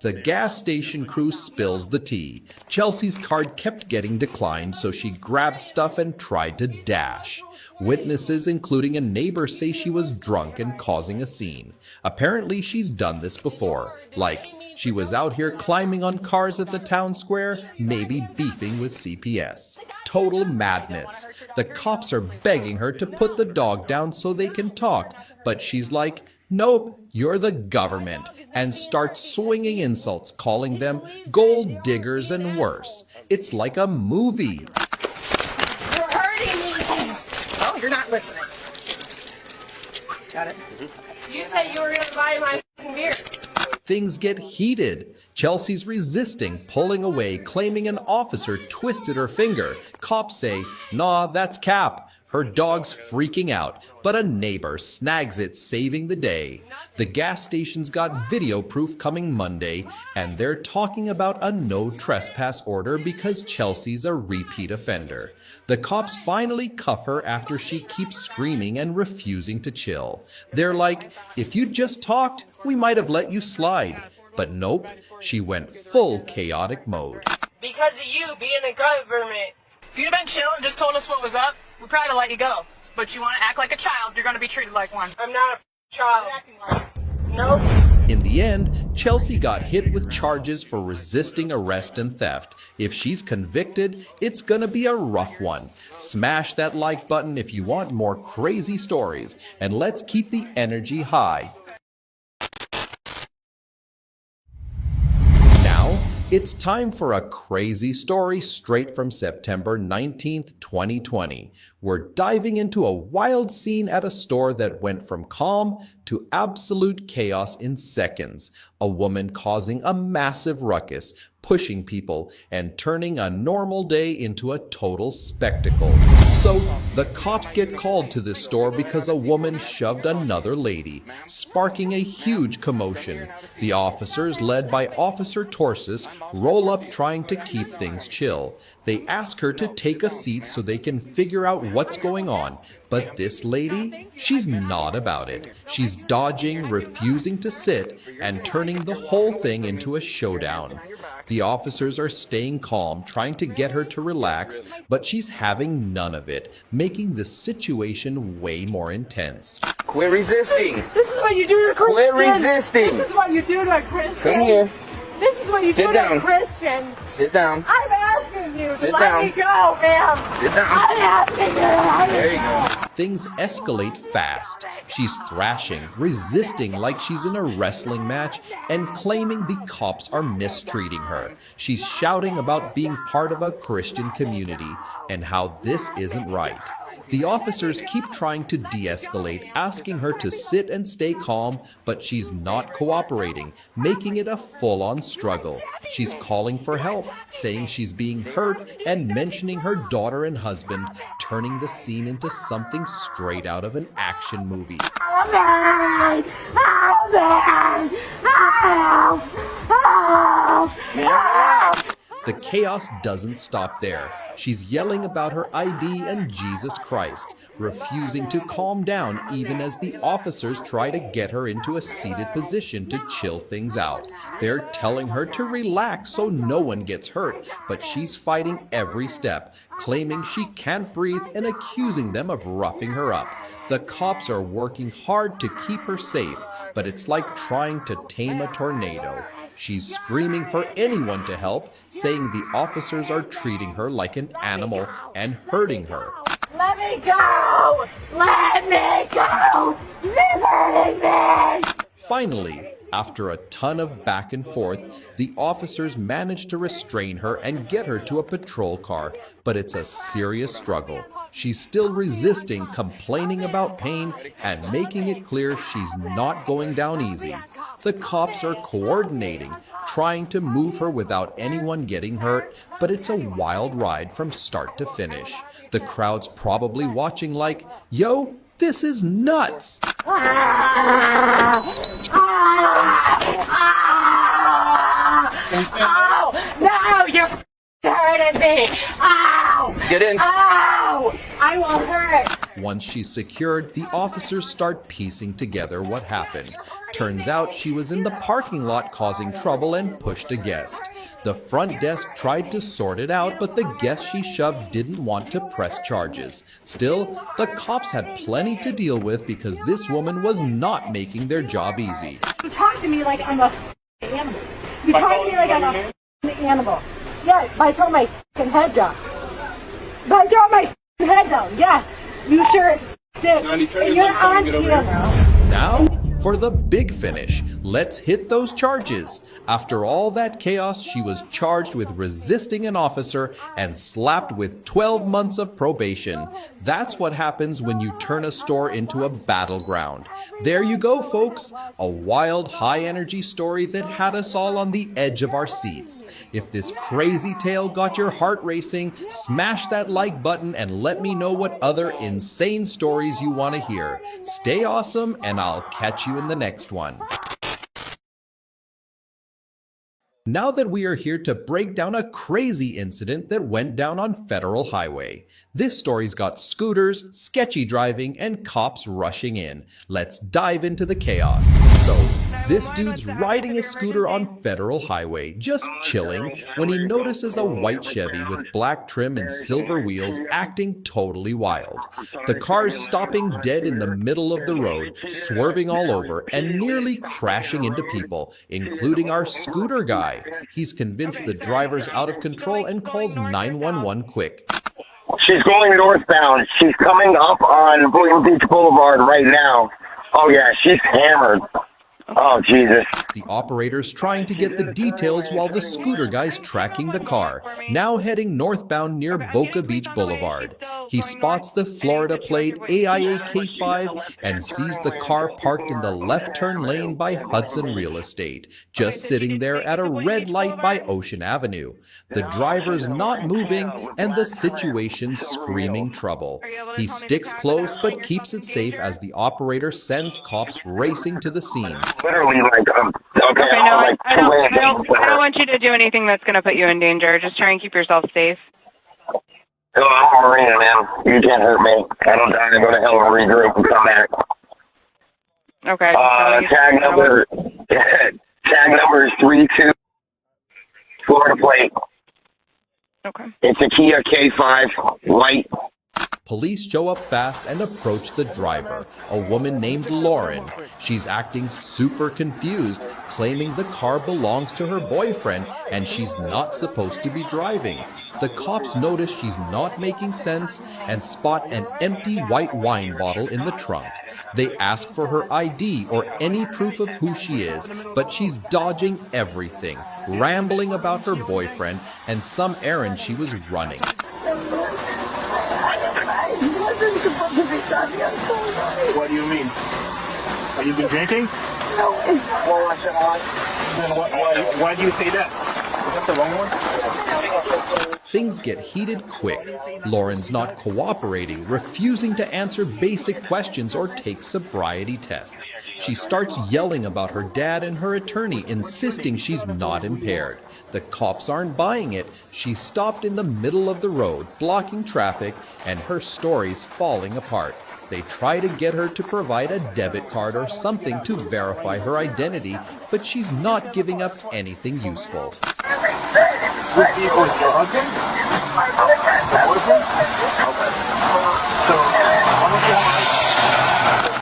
The gas station crew spills the tea. Chelsea's card kept getting declined, so she grabbed stuff and tried to dash. Witnesses, including a neighbor, say she was drunk and causing a scene. Apparently, she's done this before. Like, she was out here climbing on cars at the town square, maybe beefing with CPS. Total madness. The cops are begging her to put the dog down so they can talk, but she's like, "Nope, you're the government," and starts swinging insults, calling them gold diggers and worse. It's like a movie. You're hurting me! Oh, you're not listening. Got it? You said you were going to buy my f***ing beer. Things get heated. Chelsea's resisting, pulling away, claiming an officer twisted her finger. Cops say, "Nah, that's cap." Her dog's freaking out, but a neighbor snags it, saving the day. The gas station's got video proof coming Monday, and they're talking about a no trespass order because Chelsea's a repeat offender. The cops finally cuff her after she keeps screaming and refusing to chill. They're like, "If you just talked, we might have let you slide." But nope, she went full chaotic mode. Because of you being the government. If you'd have been chill and just told us what was up, we probably let you go. But you want to act like a child, you're going to be treated like one. I'm not a child. You're acting like it. Nope. In the end, Chelsea got hit with charges for resisting arrest and theft. If she's convicted, it's gonna be a rough one. Smash that like button if you want more crazy stories, and let's keep the energy high. Now, it's time for a crazy story straight from September 19th, 2020. We're diving into a wild scene at a store that went from calm to absolute chaos in seconds. A woman causing a massive ruckus, pushing people, and turning a normal day into a total spectacle. So, the cops get called to this store because a woman shoved another lady, sparking a huge commotion. The officers, led by Officer Torsis, roll up trying to keep things chill. They ask her to take a seat so they can figure out what's going on. But this lady, she's not about it. She's dodging, refusing to sit, and turning the whole thing into a showdown. The officers are staying calm, trying to get her to relax, but she's having none of it, making the situation way more intense. Quit resisting! This is what you do to a Christian. Quit resisting! This is what you do to a Christian. Come here. This is what you Sit do down. to a Christian. Sit down. I'm asking you Sit to let down. me go, ma'am. Sit down. I'm asking you to let me There you go. Things escalate fast. She's thrashing, resisting like she's in a wrestling match, and claiming the cops are mistreating her. She's shouting about being part of a Christian community and how this isn't right. The officers keep trying to de-escalate, asking her to sit and stay calm, but she's not cooperating, making it a full-on struggle. She's calling for help, saying she's being hurt, and mentioning her daughter and husband, turning the scene into something straight out of an action movie. Help me! Help me! Help! Help! Help! The chaos doesn't stop there. She's yelling about her ID and Jesus Christ, refusing to calm down even as the officers try to get her into a seated position to chill things out. They're telling her to relax so no one gets hurt, but she's fighting every step, claiming she can't breathe and accusing them of roughing her up. The cops are working hard to keep her safe, but it's like trying to tame a tornado. She's screaming for anyone to help, saying the officers are treating her like an animal and hurting her. Let me go! Let me go! She's hurting me! Finally, after a ton of back and forth, the officers manage to restrain her and get her to a patrol car, but it's a serious struggle. She's still resisting, complaining about pain, and making it clear she's not going down easy. The cops are coordinating, trying to move her without anyone getting hurt, but it's a wild ride from start to finish. The crowd's probably watching like, yo, this is nuts! Oh, no, you're hurting me! Ow! Get in. Ow! I will hurt! Once she's secured, the officers start piecing together what happened. Turns out she was in the parking lot causing trouble and pushed a guest. The front desk tried to sort it out, but the guest she shoved didn't want to press charges. Still, the cops had plenty to deal with because this woman was not making their job easy. You talk to me like I'm a animal. You talk to me like I'm a animal. Yeah, by throwing my head down. By throwing my head down, yes. You sure as did. And you're on camera. Now, for the big finish, let's hit those charges. After all that chaos, she was charged with resisting an officer and slapped with 12 months of probation. That's what happens when you turn a store into a battleground. There you go, folks. A wild, high-energy story that had us all on the edge of our seats. If this crazy tale got your heart racing, smash that like button and let me know what other insane stories you want to hear. Stay awesome, and I'll catch you in the next one. Now that we are here to break down a crazy incident that went down on Federal Highway. This story's got scooters, sketchy driving, and cops rushing in. Let's dive into the chaos. So, this dude's riding a scooter on Federal Highway, just chilling, when he notices a white Chevy with black trim and silver wheels acting totally wild. The car's stopping dead in the middle of the road, swerving all over, and nearly crashing into people, including our scooter guy. He's convinced the driver's out of control and calls 911 quick. She's going northbound. She's coming up on Boynton Beach Boulevard right now. Oh yeah, she's hammered. Oh, Jesus. The operator's trying to get the details while the scooter guy's tracking the car, now heading northbound near Boca Beach Boulevard. He spots the Florida plate AIA K5 and sees the car parked in the left turn lane by Hudson Real Estate, just sitting there at a red light by Ocean Avenue. The driver's not moving and the situation's screaming trouble. He sticks close but keeps it safe as the operator sends cops racing to the scene. Literally, like, okay, no, like I don't want you to do anything that's going to put you in danger. Just try and keep yourself safe. No, I'm a Marine, man. You can't hurt me. I don't die to go to hell and regroup and come back. Okay. Tag number is 32. Florida plate. Okay. It's a Kia K5, white. Police show up fast and approach the driver, a woman named Lauren. She's acting super confused, claiming the car belongs to her boyfriend and she's not supposed to be driving. The cops notice she's not making sense and spot an empty white wine bottle in the trunk. They ask for her ID or any proof of who she is, but she's dodging everything, rambling about her boyfriend and some errand she was running. Listen to What do you mean? Have you been drinking? No. Then why do you say that? Is that the wrong one? Things get heated quick. Lauren's not cooperating, refusing to answer basic questions or take sobriety tests. She starts yelling about her dad and her attorney, insisting she's not impaired. The cops aren't buying it. She's stopped in the middle of the road, blocking traffic, and her story's falling apart. They try to get her to provide a debit card or something to verify her identity, but she's not giving up anything useful. Which vehicle is your husband?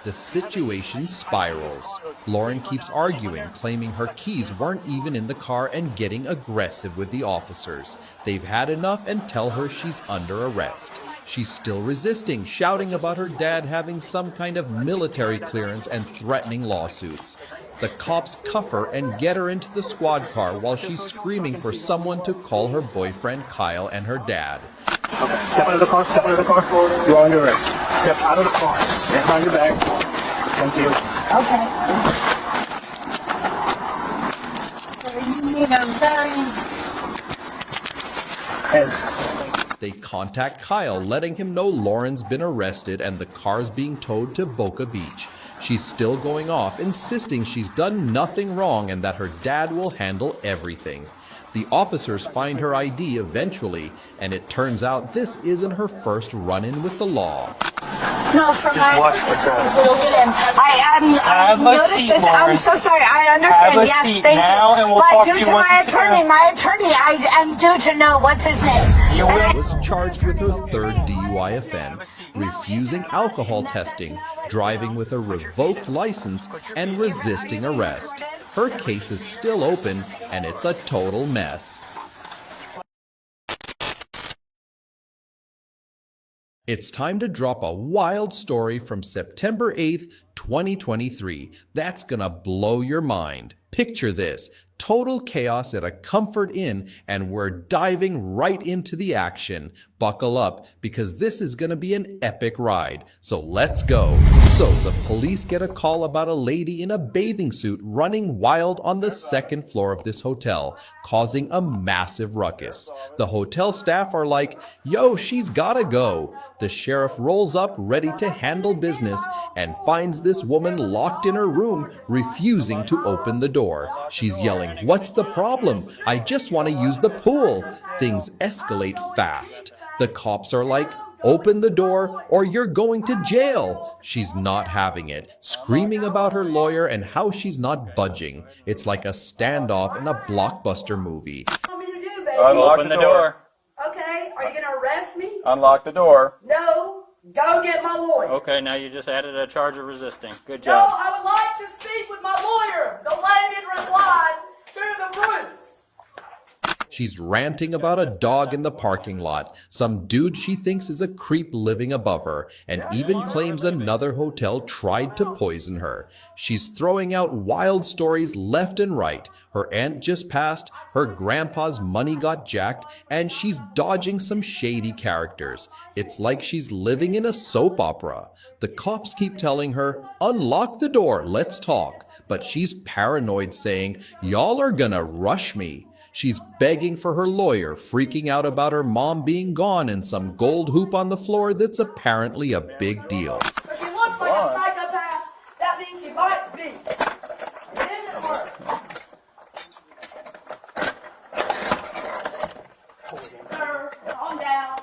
The situation spirals. Lauren keeps arguing, claiming her keys weren't even in the car and getting aggressive with the officers. They've had enough and tell her she's under arrest. She's still resisting, shouting about her dad having some kind of military clearance and threatening lawsuits. The cops cuff her and get her into the squad car while she's screaming for someone to call her boyfriend Kyle and her dad. Okay, step out of the car, step out of the car. You are under arrest. Step out of the car. Get behind your back. Thank you. Okay. Hands. They contact Kyle, letting him know Lauren's been arrested and the car's being towed to Boca Beach. She's still going off, insisting she's done nothing wrong and that her dad will handle everything. The officers find her ID eventually, and it turns out this isn't her first run-in with the law. No, from my watch the car. I noticed this. I'm so sorry. I understand. Yes, thank you. But due to my attorney, I am due to know what's his name. Was charged with her third DUI offense, refusing alcohol testing, driving with a revoked license, and resisting arrest. Her case is still open, and it's a total mess. It's time to drop a wild story from September 8th, 2023. That's gonna blow your mind. Picture this. Total chaos at a Comfort Inn, and we're diving right into the action. Buckle up, because this is going to be an epic ride. So let's go. So the police get a call about a lady in a bathing suit running wild on the second floor of this hotel, causing a massive ruckus. The hotel staff are like, yo, she's gotta go. The sheriff rolls up ready to handle business and finds this woman locked in her room, refusing to open the door. She's yelling, "What's the problem? I just want to use the pool." Things escalate fast. The cops are like, "Open the door or you're going to jail." She's not having it, screaming about her lawyer and how she's not budging. It's like a standoff in a blockbuster movie. Unlock the door. Okay, are you gonna arrest me? Unlock the door. No, go get my lawyer. Okay, now you just added a charge of resisting. Good No, job. I would like to speak with my lawyer. The lady replied to the roots. She's ranting about a dog in the parking lot, some dude she thinks is a creep living above her, and even claims another hotel tried to poison her. She's throwing out wild stories left and right. Her aunt just passed, her grandpa's money got jacked, and she's dodging some shady characters. It's like she's living in a soap opera. The cops keep telling her, "Unlock the door, let's talk." But she's paranoid, saying, "Y'all are gonna rush me." She's begging for her lawyer, freaking out about her mom being gone and some gold hoop on the floor that's apparently a big deal. If she looks like a psychopath, that means she might be. It isn't her. Sir, calm down,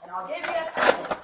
and I'll give you a second.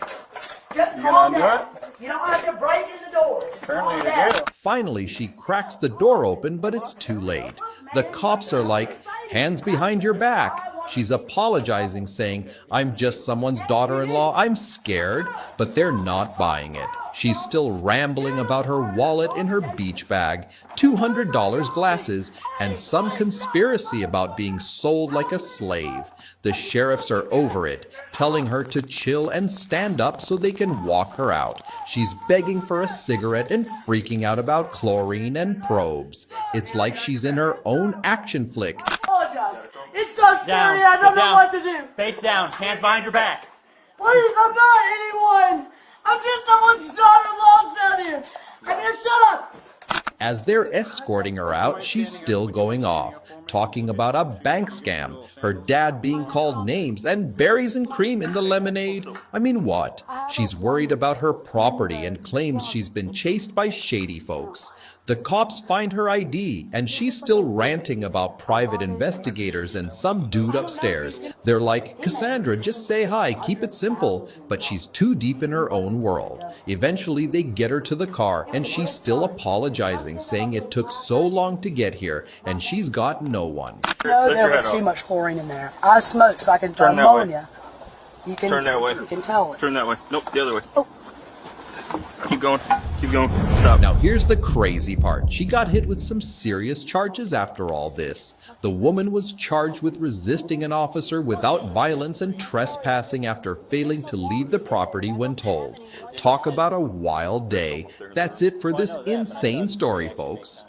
Just calm down. You don't have to break in the door. Just calm down. Finally, she cracks the door open, but it's too late. The cops are like, "Hands behind your back." She's apologizing, saying, "I'm just someone's daughter-in-law, I'm scared," but they're not buying it. She's still rambling about her wallet in her beach bag, $200 glasses, and some conspiracy about being sold like a slave. The sheriffs are over it, telling her to chill and stand up so they can walk her out. She's begging for a cigarette and freaking out about chlorine and probes. It's like she's in her own action flick. Apologize. It's so scary, I don't know what to do. Face down. Hands behind your back. Please, I'm not anyone. I'm just someone's daughter shut up! As they're escorting her out, she's still going off, talking about a bank scam, her dad being called names, and berries and cream in the lemonade. I mean, what? She's worried about her property and claims she's been chased by shady folks. The cops find her ID, and she's still ranting about private investigators and some dude upstairs. They're like, Cassandra, just say hi, keep it simple. But she's too deep in her own world. Eventually, they get her to the car, and she's still apologizing, saying it took so long to get here, and she's got no one. No, there was too much chlorine in there. I smoke so I can throw ammonia. You can Turn that way. You can tell it. Turn that way. Nope, the other way. Oh. Keep going. Keep going. Stop. Now here's the crazy part. She got hit with some serious charges after all this. The woman was charged with resisting an officer without violence and trespassing after failing to leave the property when told. Talk about a wild day. That's it for this insane story, folks.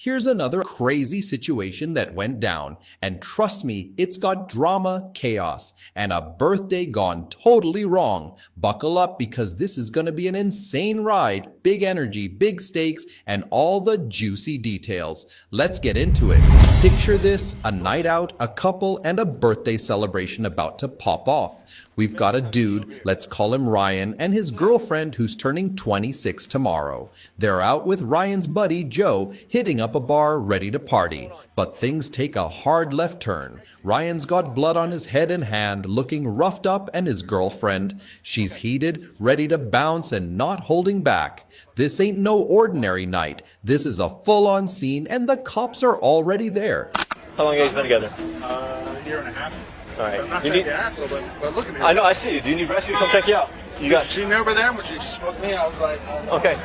Here's another crazy situation that went down, and trust me, it's got drama, chaos, and a birthday gone totally wrong. Buckle up because this is going to be an insane ride, big energy, big stakes, and all the juicy details. Let's get into it. Picture this, a night out, a couple, and a birthday celebration about to pop off. We've got a dude, let's call him Ryan, and his girlfriend who's turning 26 tomorrow. They're out with Ryan's buddy Joe, hitting up a bar ready to party. But things take a hard left turn. Ryan's got blood on his head and hand, looking roughed up, and his girlfriend, she's heated, ready to bounce and not holding back. This ain't no ordinary night. This is a full-on scene, and the cops are already there. How long have you guys been together? A year and a half. All right. I'm not trying to get asshole, but look at me. I know, I see you. Do you need rescue? Come check you out. You got. She never there when she smoked me. I was like, oh, no. Okay.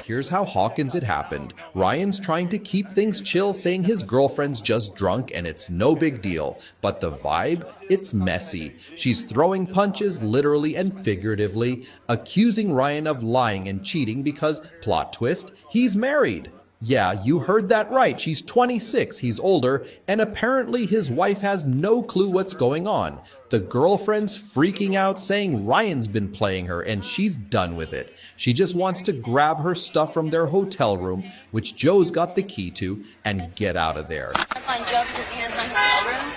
Here's how Hawkins it happened. Ryan's trying to keep things chill, saying his girlfriend's just drunk and it's no big deal. But the vibe? It's messy. She's throwing punches literally and figuratively, accusing Ryan of lying and cheating because, plot twist, he's married. Yeah, you heard that right. She's 26, he's older, and apparently his wife has no clue what's going on. The girlfriend's freaking out, saying Ryan's been playing her and she's done with it. She just wants to grab her stuff from their hotel room, which Joe's got the key to, and get out of there. I find Joe because he has my hotel room.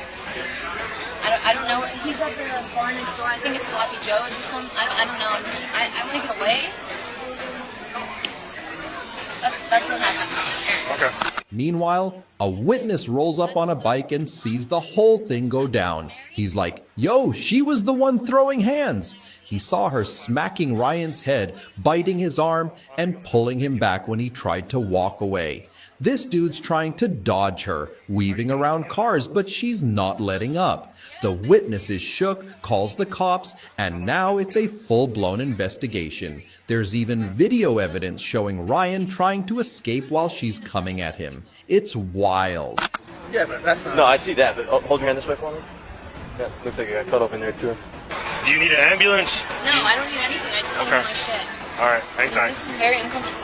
I don't know. He's up in the bar next door. I think it's Sloppy Joe's or something. I don't know. I want to get away. That's what happened. Okay. Meanwhile, a witness rolls up on a bike and sees the whole thing go down. He's like, yo, she was the one throwing hands. He saw her smacking Ryan's head, biting his arm, and pulling him back when he tried to walk away. This dude's trying to dodge her, weaving around cars, but she's not letting up. The witness is shook, calls the cops, and now it's a full-blown investigation. There's even video evidence showing Ryan trying to escape while she's coming at him. It's wild. Yeah, but that's not... No, I see that, but hold your hand this way for me. Yeah, looks like you got cut open there too. Do you need an ambulance? No, I don't need anything. I just want to get my shit. All right, anytime. This is very uncomfortable.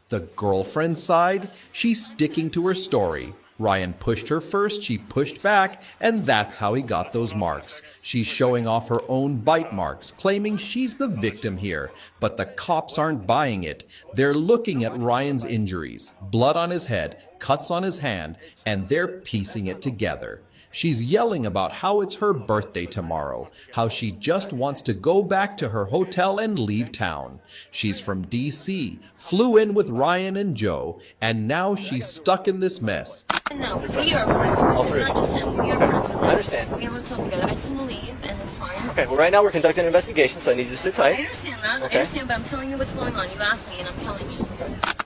The girlfriend's side, she's sticking to her story. Ryan pushed her first, she pushed back, and that's how he got those marks. She's showing off her own bite marks, claiming she's the victim here. But the cops aren't buying it. They're looking at Ryan's injuries, blood on his head, cuts on his hand, and they're piecing it together. She's yelling about how it's her birthday tomorrow, how she just wants to go back to her hotel and leave town. She's from DC, flew in with Ryan and Joe, and now she's stuck in this mess. No, we are friends with All him. three. Not just him. We are friends with him. I understand. We have a hotel together. I just want to leave, and it's fine. Okay, well right now we're conducting an investigation, so I need you to sit I tight. understand that. Okay. I understand, but I'm telling you what's going on. You asked me, and I'm telling you.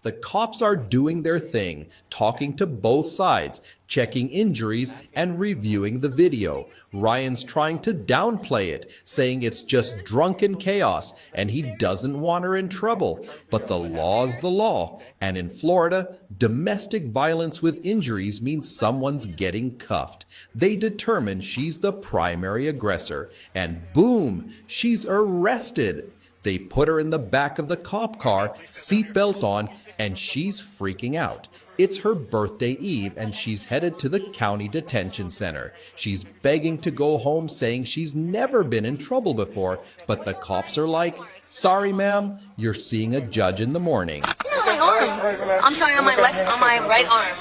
The cops are doing their thing, talking to both sides, checking injuries, and reviewing the video. Ryan's trying to downplay it, saying it's just drunken chaos, and he doesn't want her in trouble. But the law's the law, and in Florida, domestic violence with injuries means someone's getting cuffed. They determine she's the primary aggressor, and boom, she's arrested. They put her in the back of the cop car, seatbelt on, and she's freaking out. It's her birthday eve and she's headed to the county detention center. She's begging to go home, saying she's never been in trouble before, but the cops are like, "Sorry, ma'am, you're seeing a judge in the morning." On my arm. I'm sorry, on my right arm.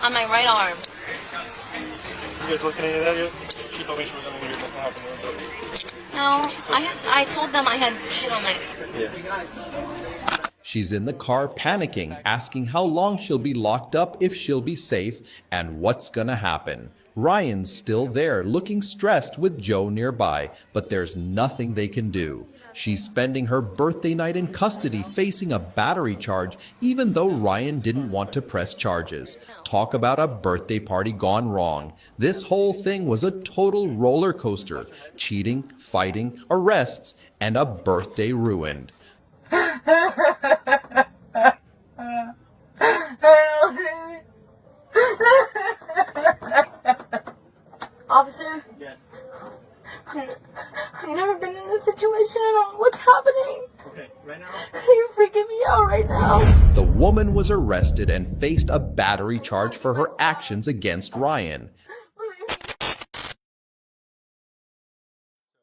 On my right arm. You guys looking at that yet? She told me she was going to be looking out the window. No, I told them I had shit on my... Yeah. She's in the car panicking, asking how long she'll be locked up, if she'll be safe, and what's gonna happen. Ryan's still there, looking stressed with Joe nearby, but there's nothing they can do. She's spending her birthday night in custody, facing a battery charge, even though Ryan didn't want to press charges. Talk about a birthday party gone wrong. This whole thing was a total roller coaster. Cheating, fighting, arrests, and a birthday ruined. Officer? Yes. I've never been in this situation. I don't know what's happening. Okay, right now? You're freaking me out right now. The woman was arrested and faced a battery charge for her actions against Ryan.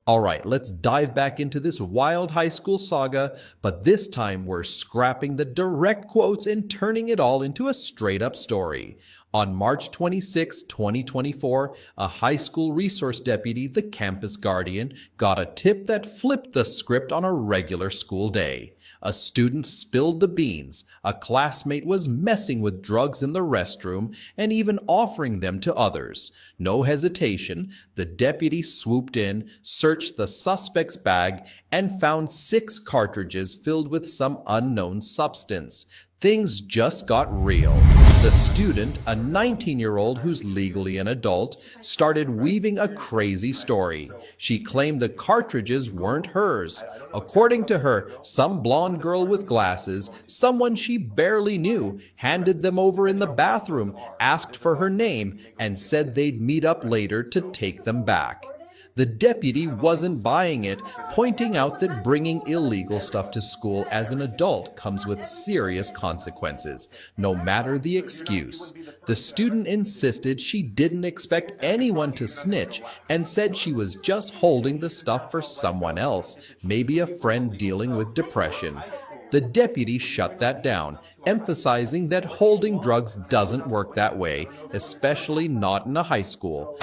Alright, let's dive back into this wild high school saga, but this time we're scrapping the direct quotes and turning it all into a straight-up story. On March 26, 2024, a high school resource deputy, the campus guardian, got a tip that flipped the script on a regular school day. A student spilled the beans, a classmate was messing with drugs in the restroom, and even offering them to others. No hesitation, the deputy swooped in, searched the suspect's bag, and found 6 cartridges filled with some unknown substance. Things just got real. The student, a 19-year-old who's legally an adult, started weaving a crazy story. She claimed the cartridges weren't hers. According to her, some blonde girl with glasses, someone she barely knew, handed them over in the bathroom, asked for her name, and said they'd meet up later to take them back. The deputy wasn't buying it, pointing out that bringing illegal stuff to school as an adult comes with serious consequences, no matter the excuse. The student insisted she didn't expect anyone to snitch and said she was just holding the stuff for someone else, maybe a friend dealing with depression. The deputy shut that down, emphasizing that holding drugs doesn't work that way, especially not in a high school.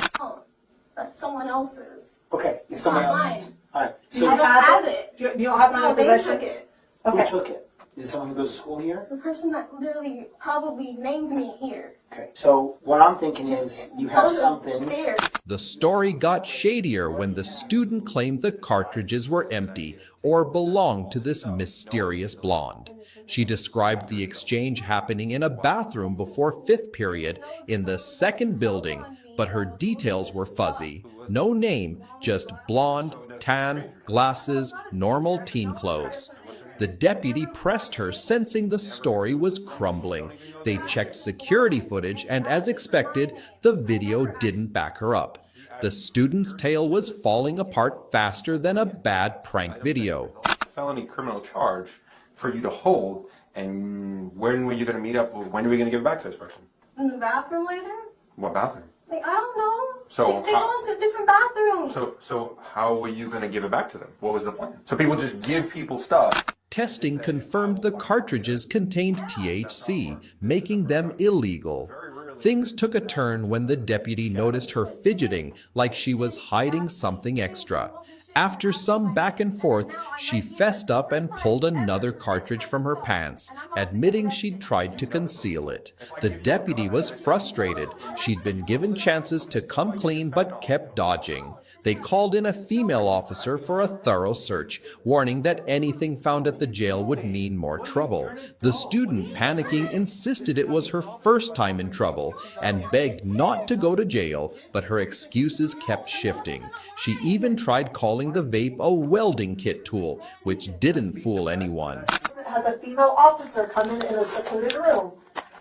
That's someone else's. Okay, it's someone else's. Alright, so I don't have it. You don't have it in your No, they possession? took it. Who took it? Is it someone who goes to school here? The person that literally probably named me here. Okay, so what I'm thinking is you have something. There. The story got shadier when the student claimed the cartridges were empty or belonged to this mysterious blonde. She described the exchange happening in a bathroom before 5th period in the 2nd building, but her details were fuzzy. No name, just blonde, tan, glasses, normal teen clothes. The deputy pressed her, sensing the story was crumbling. They checked security footage, and as expected, the video didn't back her up. The student's tale was falling apart faster than a bad prank video. Felony criminal charge for you to hold, and when were you going to meet up? When are we going to give it back to this person? In the bathroom later? What bathroom? Like, I don't know. So they go into different bathrooms. So how were you going to give it back to them? What was the plan? So people just give people stuff. Testing confirmed the cartridges contained THC, making them illegal. Things took a turn when the deputy noticed her fidgeting like she was hiding something extra. After some back and forth, she fessed up and pulled another cartridge from her pants, admitting she'd tried to conceal it. The deputy was frustrated. She'd been given chances to come clean but kept dodging. They called in a female officer for a thorough search, warning that anything found at the jail would mean more trouble. The student, panicking, insisted it was her first time in trouble and begged not to go to jail, but her excuses kept shifting. She even tried calling the vape a welding kit tool, which didn't fool anyone. Has a female officer come in a secluded room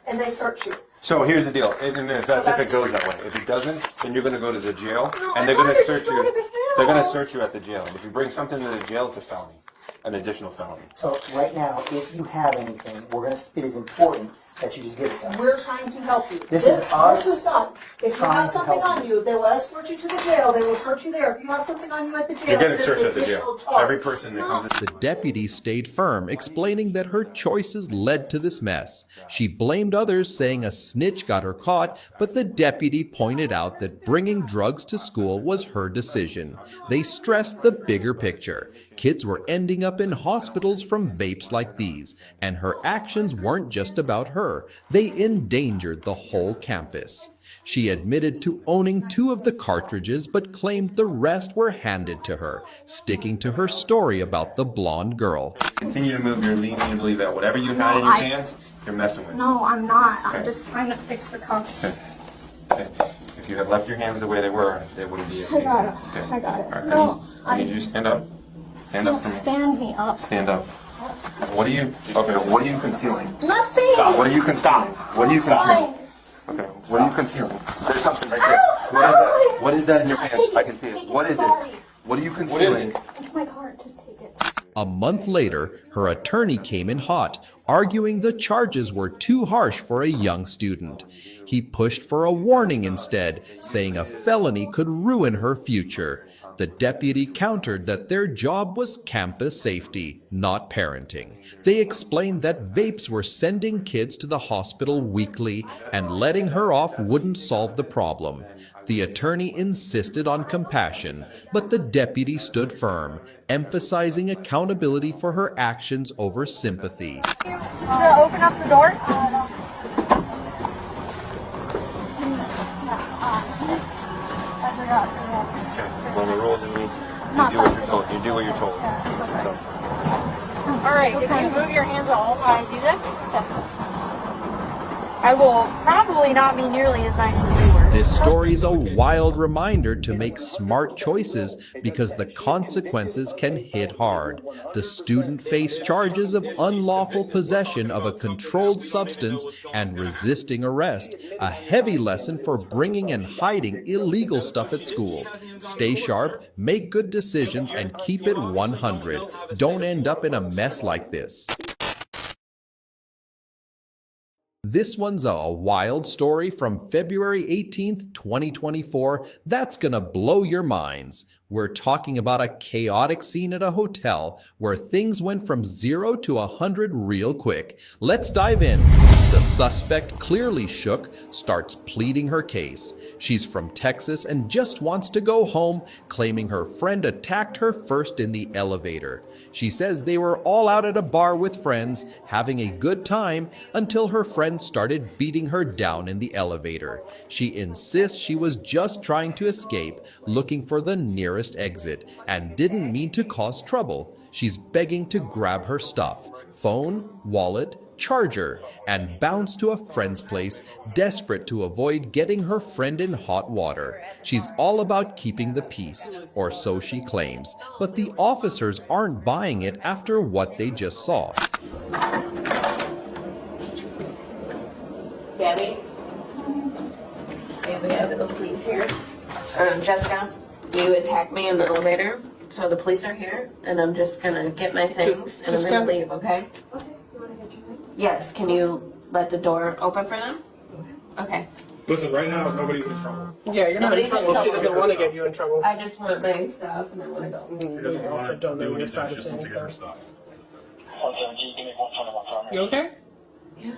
and they search you. So here's the deal, and if it goes that way. If it doesn't, then you're going to go to the jail, and they're going to search you. They're going to search you at the jail. And if you bring something to the jail, it's a felony. an additional felony. So right now, if you have anything, it is important that you just give it to us. We're trying to help you. This is us This is done. If you trying have to something help on you, they will escort you to the jail. They will search you there. If you have something on you at the jail, You're getting there's searched an at the jail. additional charge. Every person that comes The deputy stayed firm, explaining that her choices led to this mess. She blamed others, saying a snitch got her caught, but the deputy pointed out that bringing drugs to school was her decision. They stressed the bigger picture. Kids were ending up in hospitals from vapes like these, and her actions weren't just about her. They endangered the whole campus. She admitted to owning 2 of the cartridges, but claimed the rest were handed to her, sticking to her story about the blonde girl. Continue to move. You're leading me to believe that whatever you had in your hands, you're messing with. No, I'm not. Okay. I'm just trying to fix the cuffs. Okay. If you had left your hands the way they were, they wouldn't be. I got it. Okay. I got it. All right. No, I need you to stand up. Stand up for me. Stand me up. Stand up. What are you? Okay. What are you concealing? Nothing. Stop. What are you concealing? What are you concealing? Okay. What are you concealing? There's something right there. What is that? What is that in your pants? I can see it. What is it? What are you concealing? It's my car. Just take it. A month later, her attorney came in hot, arguing the charges were too harsh for a young student. He pushed for a warning instead, saying a felony could ruin her future. The deputy countered that their job was campus safety, not parenting. They explained that vapes were sending kids to the hospital weekly, and letting her off wouldn't solve the problem. The attorney insisted on compassion, but the deputy stood firm, emphasizing accountability for her actions over sympathy. So open up the door. I forgot. Well, the rules and you do what you're told. You do what you're told. I'm so sorry. All right, if you move your hands all while I do this, I will probably not be nearly as nice as you were. This story is a wild reminder to make smart choices because the consequences can hit hard. The student faced charges of unlawful possession of a controlled substance and resisting arrest, a heavy lesson for bringing and hiding illegal stuff at school. Stay sharp, make good decisions, and keep it 100. Don't end up in a mess like this. This one's a wild story from February 18th, 2024 that's gonna blow your minds. We're talking about a chaotic scene at a hotel where things went from 0 to 100 real quick. Let's dive in. The suspect, clearly shook, starts pleading her case. She's from Texas and just wants to go home, claiming her friend attacked her first in the elevator. She says they were all out at a bar with friends, having a good time, until her friend started beating her down in the elevator. She insists she was just trying to escape, looking for the nearest exit, and didn't mean to cause trouble. She's begging to grab her stuff, phone, wallet, charger, and bounce to a friend's place, desperate to avoid getting her friend in hot water. She's all about keeping the peace, or so she claims, but the officers aren't buying it after what they just saw. Gabby? Yeah, we have the police here. Jessica, you attacked me in the elevator, so the police are here, and I'm just gonna get my things, and I'm gonna leave, okay? Okay, you want to get your thing? Yes, can you let the door open for them? Okay. Listen, right now, nobody's in trouble. Yeah, you're not in trouble. She doesn't want to get you in trouble. I just want my stuff, and I want to go. You also don't know your side of things, so. You okay? Yeah.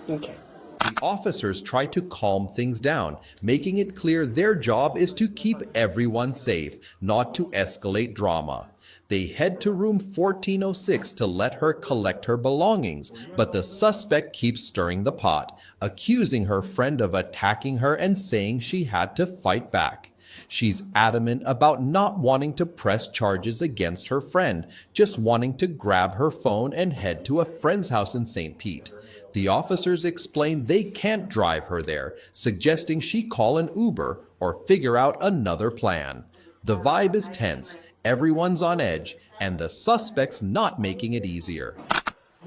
Okay. The officers try to calm things down, making it clear their job is to keep everyone safe, not to escalate drama. They head to room 1406 to let her collect her belongings, but the suspect keeps stirring the pot, accusing her friend of attacking her and saying she had to fight back. She's adamant about not wanting to press charges against her friend, just wanting to grab her phone and head to a friend's house in St. Pete. The officers explain they can't drive her there, suggesting she call an Uber or figure out another plan. The vibe is tense, everyone's on edge, and the suspect's not making it easier.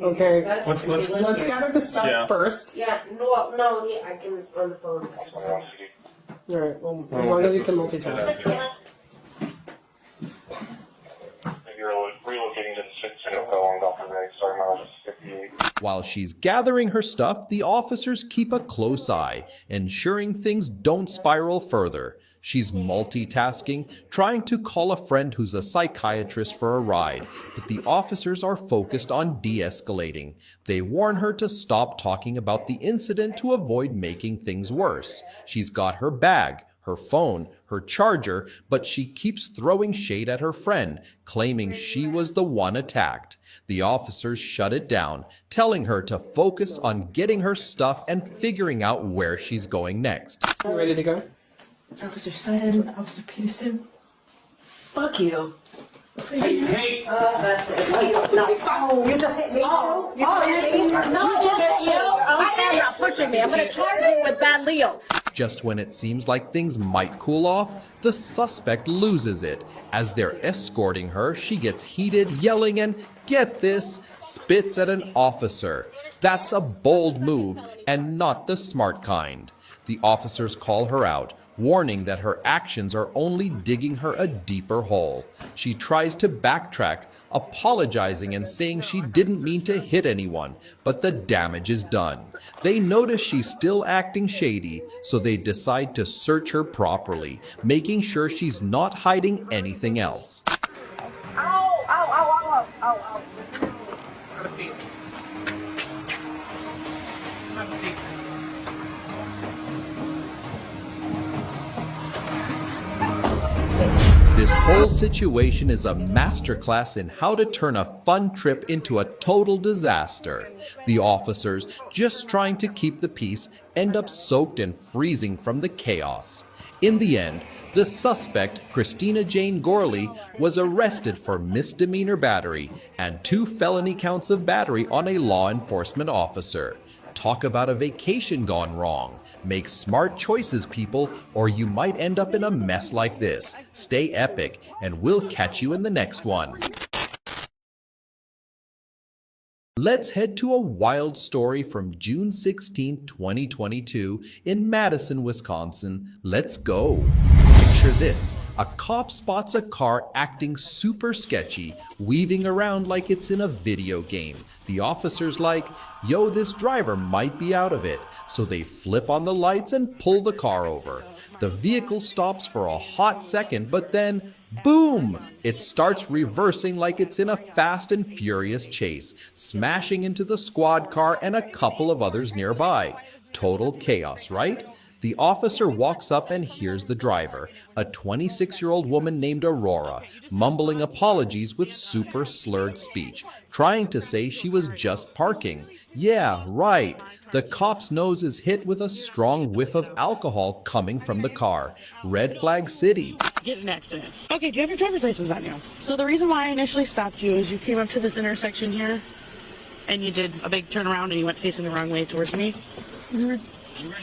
Okay, let's gather the stuff first. Yeah, yeah, I can on the phone. Alright, well, as long as you can multitask. Yeah. You're relocating to the While she's gathering her stuff, the officers keep a close eye, ensuring things don't spiral further. She's multitasking, trying to call a friend who's a psychiatrist for a ride, but the officers are focused on de-escalating. They warn her to stop talking about the incident to avoid making things worse. She's got her bag, her phone, her charger, but she keeps throwing shade at her friend, claiming she was the one attacked. The officers shut it down, telling her to focus on getting her stuff and figuring out where she's going next. You ready to go? Officer Sutton, Officer Peterson. Fuck you. Hey. That's it. No, you just hit me. Oh, you hit me? No, just hit you. I'm not pushing me. I'm going to charge you with bad Leo. Just when it seems like things might cool off, the suspect loses it. As they're escorting her, she gets heated, yelling and, get this, spits at an officer. That's a bold move, and not the smart kind. The officers call her out, warning that her actions are only digging her a deeper hole. She tries to backtrack, apologizing and saying she didn't mean to hit anyone, but the damage is done. They notice she's still acting shady, so they decide to search her properly, making sure she's not hiding anything else. Ow, ow, ow, ow, ow, ow. Have a seat. Have a seat. This whole situation is a masterclass in how to turn a fun trip into a total disaster. The officers, just trying to keep the peace, end up soaked and freezing from the chaos. In the end, the suspect, Christina Jane Gorley, was arrested for misdemeanor battery and 2 felony counts of battery on a law enforcement officer. Talk about a vacation gone wrong. Make smart choices, people, or you might end up in a mess like this. Stay epic, and we'll catch you in the next one. Let's head to a wild story from June 16, 2022 in Madison, Wisconsin. Let's go. Picture this. A cop spots a car acting super sketchy, weaving around like it's in a video game. The officer's like, yo, this driver might be out of it. So they flip on the lights and pull the car over. The vehicle stops for a hot second, but then, boom! It starts reversing like it's in a fast and furious chase, smashing into the squad car and a couple of others nearby. Total chaos, right? The officer walks up and hears the driver, a 26-year-old woman named Aurora, mumbling apologies with super slurred speech, trying to say she was just parking. Yeah, right. The cop's nose is hit with a strong whiff of alcohol coming from the car. Red flag city. Get an accident. Okay, do you have your driver's license on you? So the reason why I initially stopped you is you came up to this intersection here, and you did a big turnaround and you went facing the wrong way towards me. We were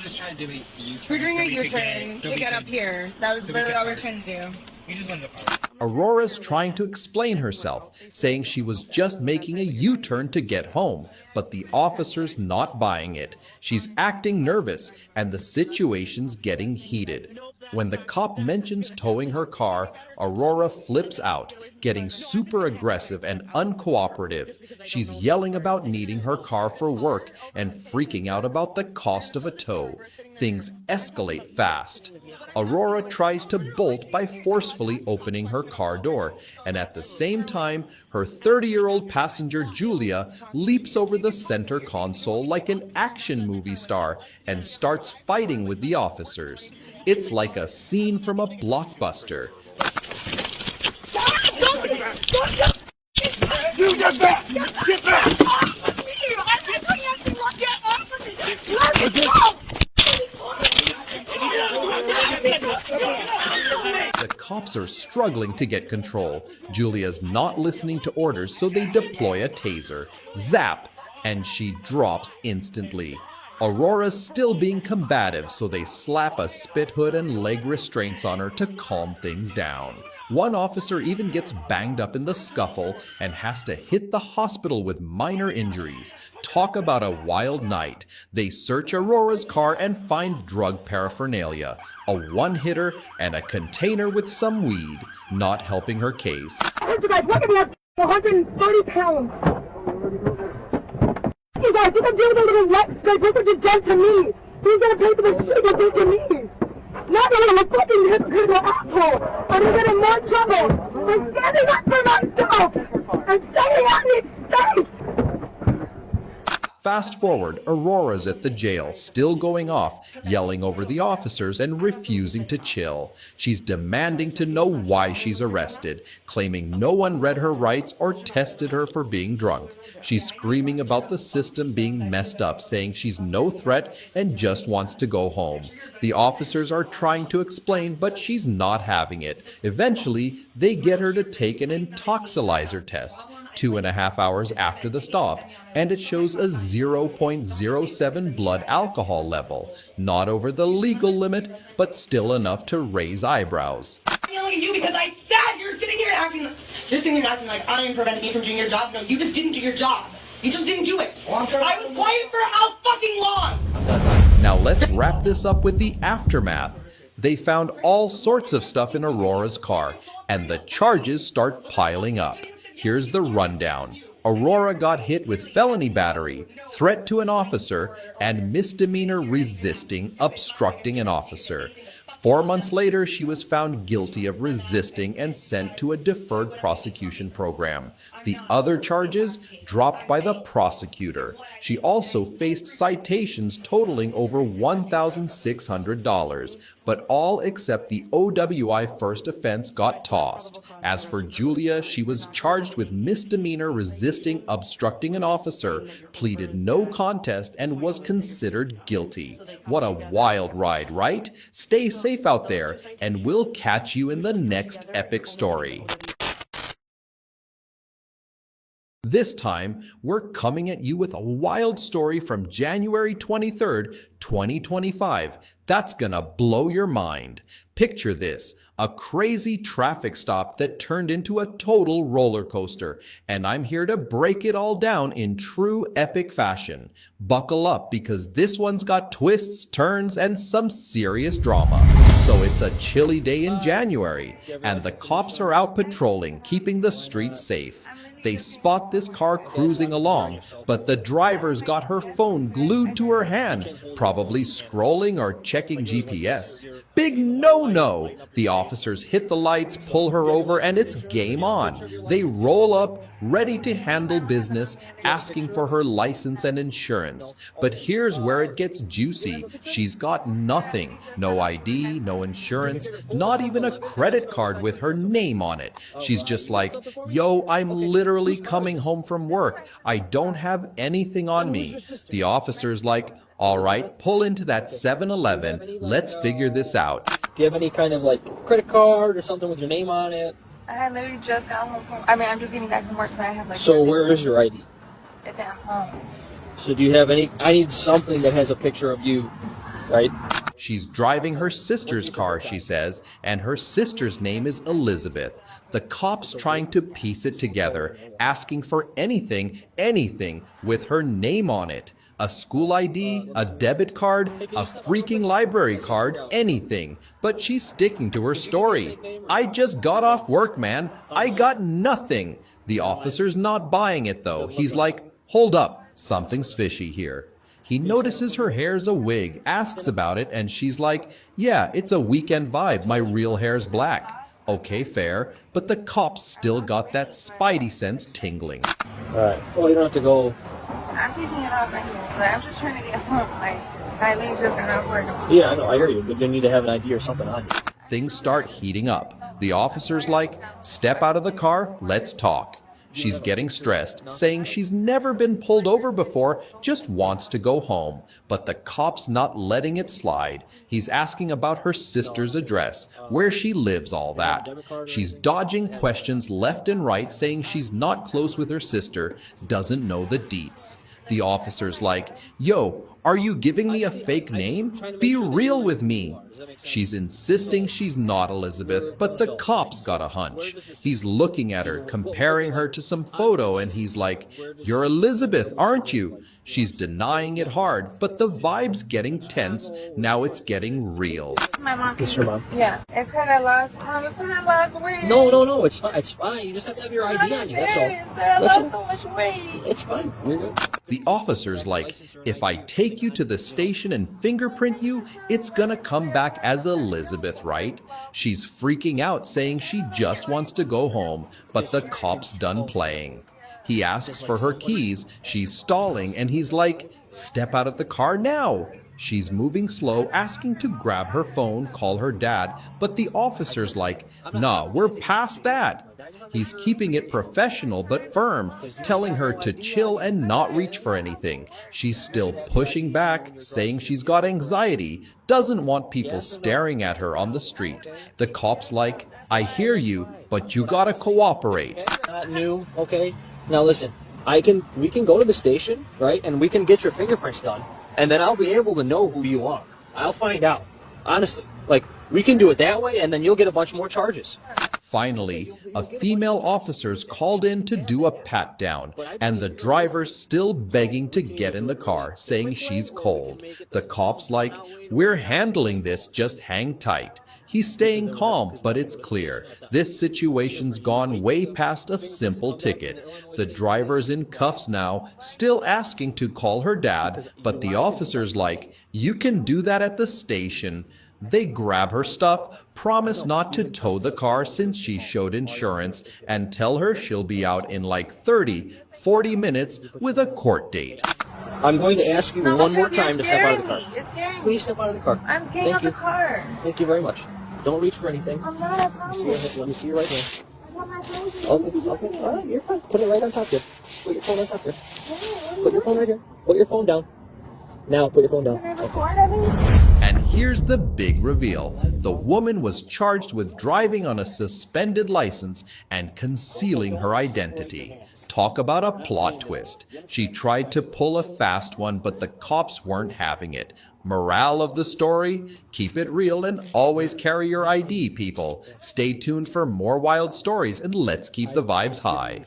just trying to do a U-turn. We're doing so a we could U-turn to get up here. That was literally all we're trying to do. We just wanted to park. Aurora's trying to explain herself, saying she was just making a U-turn to get home, but the officer's not buying it. She's acting nervous, and the situation's getting heated. When the cop mentions towing her car, Aurora flips out, getting super aggressive and uncooperative. She's yelling about needing her car for work and freaking out about the cost of a tow. Things escalate fast. Aurora tries to bolt by forcefully opening her car door, and at the same time, her 30-year-old passenger Julia leaps over the center console like an action movie star and starts fighting with the officers. It's like a scene from a blockbuster. You get back! Get back! Get off of me! Let me go! The cops are struggling to get control. Julia's not listening to orders, so they deploy a taser. Zap! And she drops instantly. Aurora's still being combative, so they slap a spit hood and leg restraints on her to calm things down. One officer even gets banged up in the scuffle and has to hit the hospital with minor injuries. Talk about a wild night. They search Aurora's car and find drug paraphernalia, a one-hitter, and a container with some weed, not helping her case. I heard you guys, look at me, I'm 130 pounds. you guys. You can deal with a little wet scrape. Look what you done to me. He's gonna pay for the shit you did to me. Not a little fucking hypocritical asshole. I'm gonna get in more trouble for standing up for myself and saying I need space. Fast forward, Aurora's at the jail, still going off, yelling over the officers and refusing to chill. She's demanding to know why she's arrested, claiming no one read her rights or tested her for being drunk. She's screaming about the system being messed up, saying she's no threat and just wants to go home. The officers are trying to explain, but she's not having it. Eventually, they get her to take an intoxilizer test. 2.5 hours after the stop, and it shows a 0.07 blood alcohol level. Not over the legal limit, but still enough to raise eyebrows. I'm yelling at you because I said you're sitting here acting like I am preventing you from doing your job. No, you just didn't do your job. You just didn't do it. I was quiet for how fucking long? Now let's wrap this up with the aftermath. They found all sorts of stuff in Aurora's car, and the charges start piling up. Here's the rundown. Aurora got hit with felony battery, threat to an officer, and misdemeanor resisting, obstructing an officer. 4 months later, she was found guilty of resisting and sent to a deferred prosecution program. The other charges dropped by the prosecutor. She also faced citations totaling over $1,600, but all except the OWI first offense got tossed. As for Julia, she was charged with misdemeanor resisting obstructing an officer, pleaded no contest, and was considered guilty. What a wild ride, right? Stay safe out there, and we'll catch you in the next epic story. This time, we're coming at you with a wild story from January 23rd, 2025. That's gonna blow your mind. Picture this, a crazy traffic stop that turned into a total roller coaster, and I'm here to break it all down in true epic fashion. Buckle up, because this one's got twists, turns, and some serious drama. So it's a chilly day in January, and the cops are out patrolling, keeping the streets safe. They spot this car cruising along, but the driver's got her phone glued to her hand, probably scrolling or checking GPS. Big no-no! The officers hit the lights, pull her over, and it's game on. They roll up, ready to handle business, asking for her license and insurance. But here's where it gets juicy. She's got nothing. No ID, no insurance, not even a credit card with her name on it. She's just like, yo, I'm literally coming home from work. I don't have anything on me. The officer's like, all right, pull into that 7-Eleven. Let's figure this out. Do you have any kind of credit card or something with your name on it? I literally just got home from, I'm just getting back from work, so I have So where is your ID? It's at home. So do you have any, I need something that has a picture of you, right? She's driving her sister's car, she says, and her sister's name is Elizabeth. The cops trying to piece it together, asking for anything with her name on it. A school ID, a debit card, a freaking library card, anything. But she's sticking to her story. I just got off work, man. I got nothing. The officer's not buying it, though. He's like, hold up, something's fishy here. He notices her hair's a wig, asks about it, and she's like, yeah, it's a weekend vibe. My real hair's black. Okay, fair, but the cops still got that spidey sense tingling. Alright, well, you don't have to go. I'm picking it up right here, but I'm just trying to get home. I literally just got off work. Yeah, I know, I hear you, but you need to have an ID or something on you. Things start heating up. The officer's like, step out of the car, let's talk. She's getting stressed, saying she's never been pulled over before, just wants to go home. But the cop's not letting it slide. He's asking about her sister's address, where she lives, all that. She's dodging questions left and right, saying she's not close with her sister, doesn't know the deets. The officer's like, yo, are you giving me a fake name? Be real with me. She's insisting she's not Elizabeth, but the cop's got a hunch. He's looking at her, comparing her to some photo, and he's like, you're Elizabeth, aren't you? She's denying it hard, but the vibe's getting tense. Now it's getting real. My mom. This is your mom? Yeah. It's kind of last week. No, it's fine. It's fine. You just have to have your ID on you. That's all. I lost so much weight. It's fine. You're good. The officer's like, if I take you to the station and fingerprint you, it's gonna come back as Elizabeth, right? She's freaking out, saying she just wants to go home, but the cop's done playing. He asks for her keys, she's stalling, and he's like, step out of the car now. She's moving slow, asking to grab her phone, call her dad, but the officer's like, nah, we're past that. He's keeping it professional but firm, telling her to chill and not reach for anything. She's still pushing back, saying she's got anxiety, doesn't want people staring at her on the street. The cop's like, I hear you, but you gotta cooperate. Not new, okay? Now listen, we can go to the station, right? And we can get your fingerprints done. And then I'll be able to know who you are. I'll find out. Honestly, like, we can do it that way, and then you'll get a bunch more charges. Finally, a female officer's called in to do a pat-down, and the driver's still begging to get in the car, saying she's cold. The cop's like, we're handling this, just hang tight. He's staying calm, but it's clear. This situation's gone way past a simple ticket. The driver's in cuffs now, still asking to call her dad, but the officer's like, you can do that at the station. They grab her stuff, promise not to tow the car since she showed insurance, and tell her she'll be out in like 40 minutes with a court date. I'm going to ask you one more time to step out of the car. Please step out of the car. I'm getting out of the car. Thank you very much. Don't reach for anything. I'm not a problem. Let me see your right hand. Okay, all right, you're fine. Put it right on top here. Put your phone on top here. Put your phone right here. Put your phone down. Now put your phone down. And here's the big reveal. The woman was charged with driving on a suspended license and concealing her identity. Talk about a plot twist. She tried to pull a fast one, but the cops weren't having it. Morale of the story? Keep it real and always carry your ID, people. Stay tuned for more wild stories and let's keep the vibes high.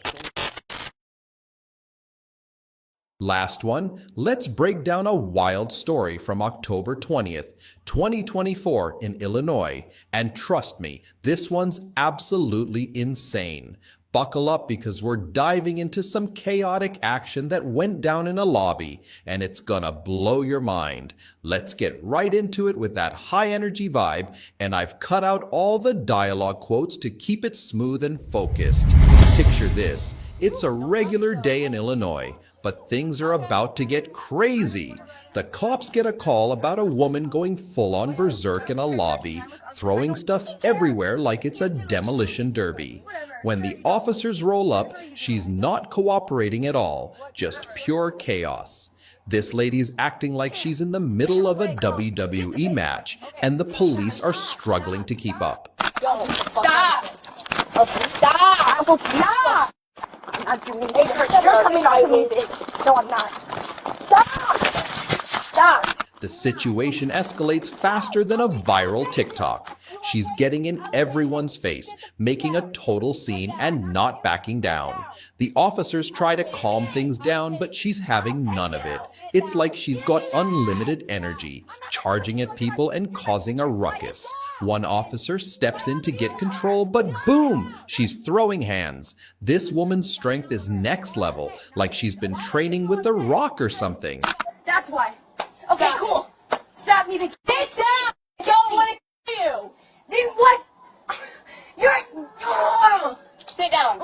Last one, let's break down a wild story from October 20th, 2024 in Illinois. And trust me, this one's absolutely insane. Buckle up because we're diving into some chaotic action that went down in a lobby, and it's gonna blow your mind. Let's get right into it with that high energy vibe, and I've cut out all the dialogue quotes to keep it smooth and focused. Picture this, it's a regular day in Illinois, but things are about to get crazy. The cops get a call about a woman going full-on berserk in a lobby, throwing stuff everywhere like it's a demolition derby. When the officers roll up, she's not cooperating at all, just pure chaos. This lady's acting like she's in the middle of a WWE match, and the police are struggling to keep up. Stop! Stop! I will not! I'm not doing it. You're coming out to me, bitch. No, I'm not. Stop! Stop! The situation escalates faster than a viral TikTok. She's getting in everyone's face, making a total scene and not backing down. The officers try to calm things down, but she's having none of it. It's like she's got unlimited energy, charging at people and causing a ruckus. One officer steps in to get control, but boom, she's throwing hands. This woman's strength is next level, like she's been training with The Rock or something. That's why. Okay, cool. Stop me. Sit down. I don't want to kill you. Then what? You're. Sit down.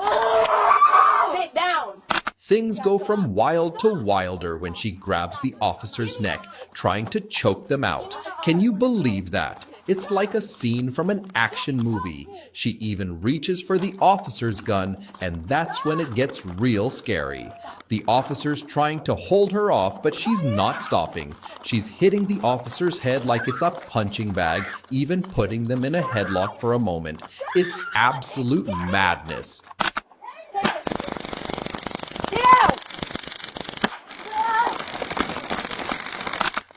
Sit down. Things go from wild to wilder when she grabs the officer's neck, trying to choke them out. Can you believe that? It's like a scene from an action movie. She even reaches for the officer's gun, and that's when it gets real scary. The officer's trying to hold her off, but she's not stopping. She's hitting the officer's head like it's a punching bag, even putting them in a headlock for a moment. It's absolute madness.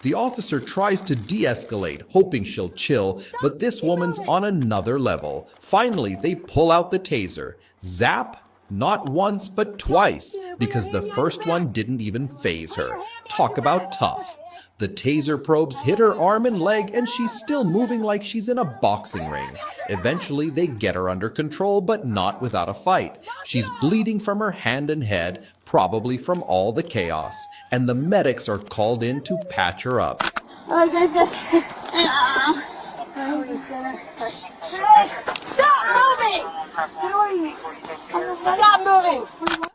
The officer tries to de-escalate, hoping she'll chill, but this woman's on another level. Finally, they pull out the taser. Zap? Not once, but twice, because the first one didn't even faze her. Talk about tough. The taser probes hit her arm and leg, and she's still moving like she's in a boxing ring. Eventually, they get her under control, but not without a fight. She's bleeding from her hand and head, probably from all the chaos, and the medics are called in to patch her up. Oh, guys. Stop moving! Stop moving!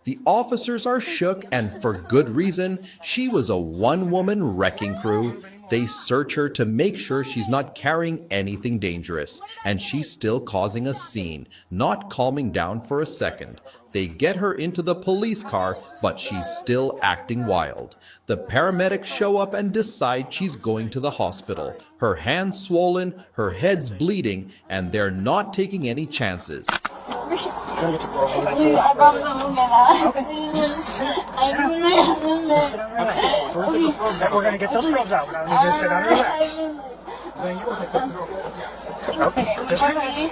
The officers are shook, and for good reason. She was a one-woman wrecking crew. They search her to make sure she's not carrying anything dangerous, and she's still causing a scene, not calming down for a second. They get her into the police car, but she's still acting wild. The paramedics show up and decide she's going to the hospital. Her hands swollen, her head's bleeding, and they're not taking any chances. We're gonna get those probes out. Now you just sit down and relax. Okay, just relax.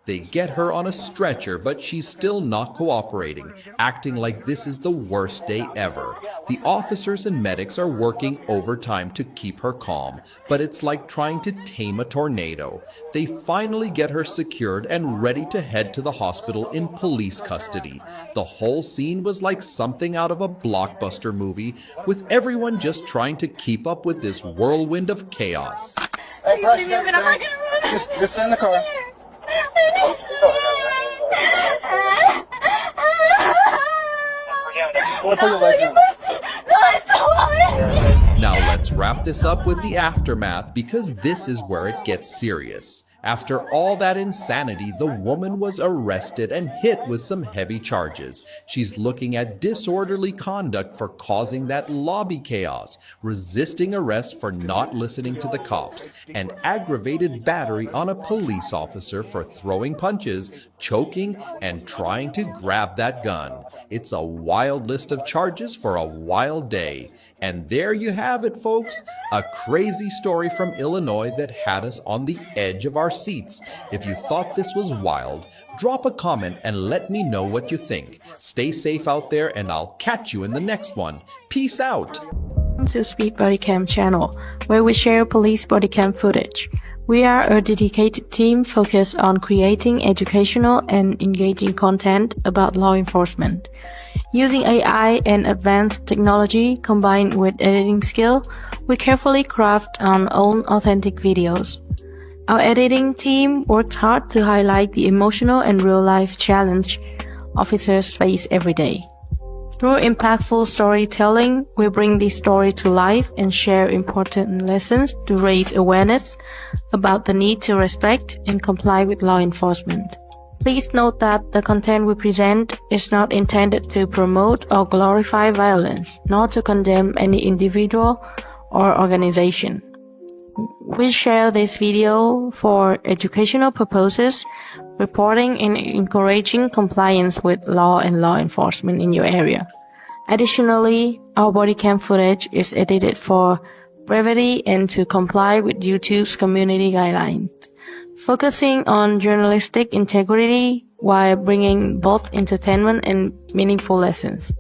They get her on a stretcher, but she's still not cooperating, acting like this is the worst day ever. The officers and medics are working overtime to keep her calm, but it's like trying to tame a tornado. They finally get her secured and ready to head to the hospital in police custody. The whole scene was like something out of a blockbuster movie, with everyone just trying to keep up with this whirlwind of chaos. Just sit in the car. Now let's wrap this up with the aftermath, because this is where it gets serious. After all that insanity, the woman was arrested and hit with some heavy charges. She's looking at disorderly conduct for causing that lobby chaos, resisting arrest for not listening to the cops, and aggravated battery on a police officer for throwing punches, choking, and trying to grab that gun. It's a wild list of charges for a wild day. And there you have it, folks. A crazy story from Illinois that had us on the edge of our seats. If you thought this was wild, drop a comment and let me know what you think. Stay safe out there, and I'll catch you in the next one. Peace out. Welcome to Speed Bodycam channel, where we share police bodycam footage. We are a dedicated team focused on creating educational and engaging content about law enforcement. Using AI and advanced technology combined with editing skill, we carefully craft our own authentic videos. Our editing team worked hard to highlight the emotional and real-life challenge officers face every day. Through impactful storytelling, we bring this story to life and share important lessons to raise awareness about the need to respect and comply with law enforcement. Please note that the content we present is not intended to promote or glorify violence, nor to condemn any individual or organization. We share this video for educational purposes, reporting and encouraging compliance with law and law enforcement in your area. Additionally, our bodycam footage is edited for brevity and to comply with YouTube's community guidelines, focusing on journalistic integrity while bringing both entertainment and meaningful lessons.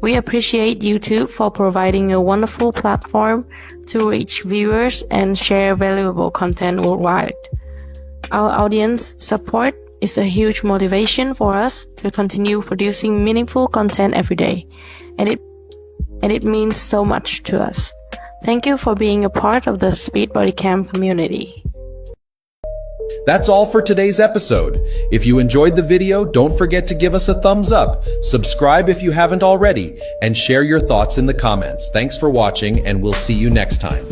We appreciate YouTube for providing a wonderful platform to reach viewers and share valuable content worldwide. Our audience support is a huge motivation for us to continue producing meaningful content every day, and it means so much to us. Thank you for being a part of the Speed Bodycam community. That's all for today's episode. If you enjoyed the video, don't forget to give us a thumbs up, subscribe if you haven't already, and share your thoughts in the comments. Thanks for watching, and we'll see you next time.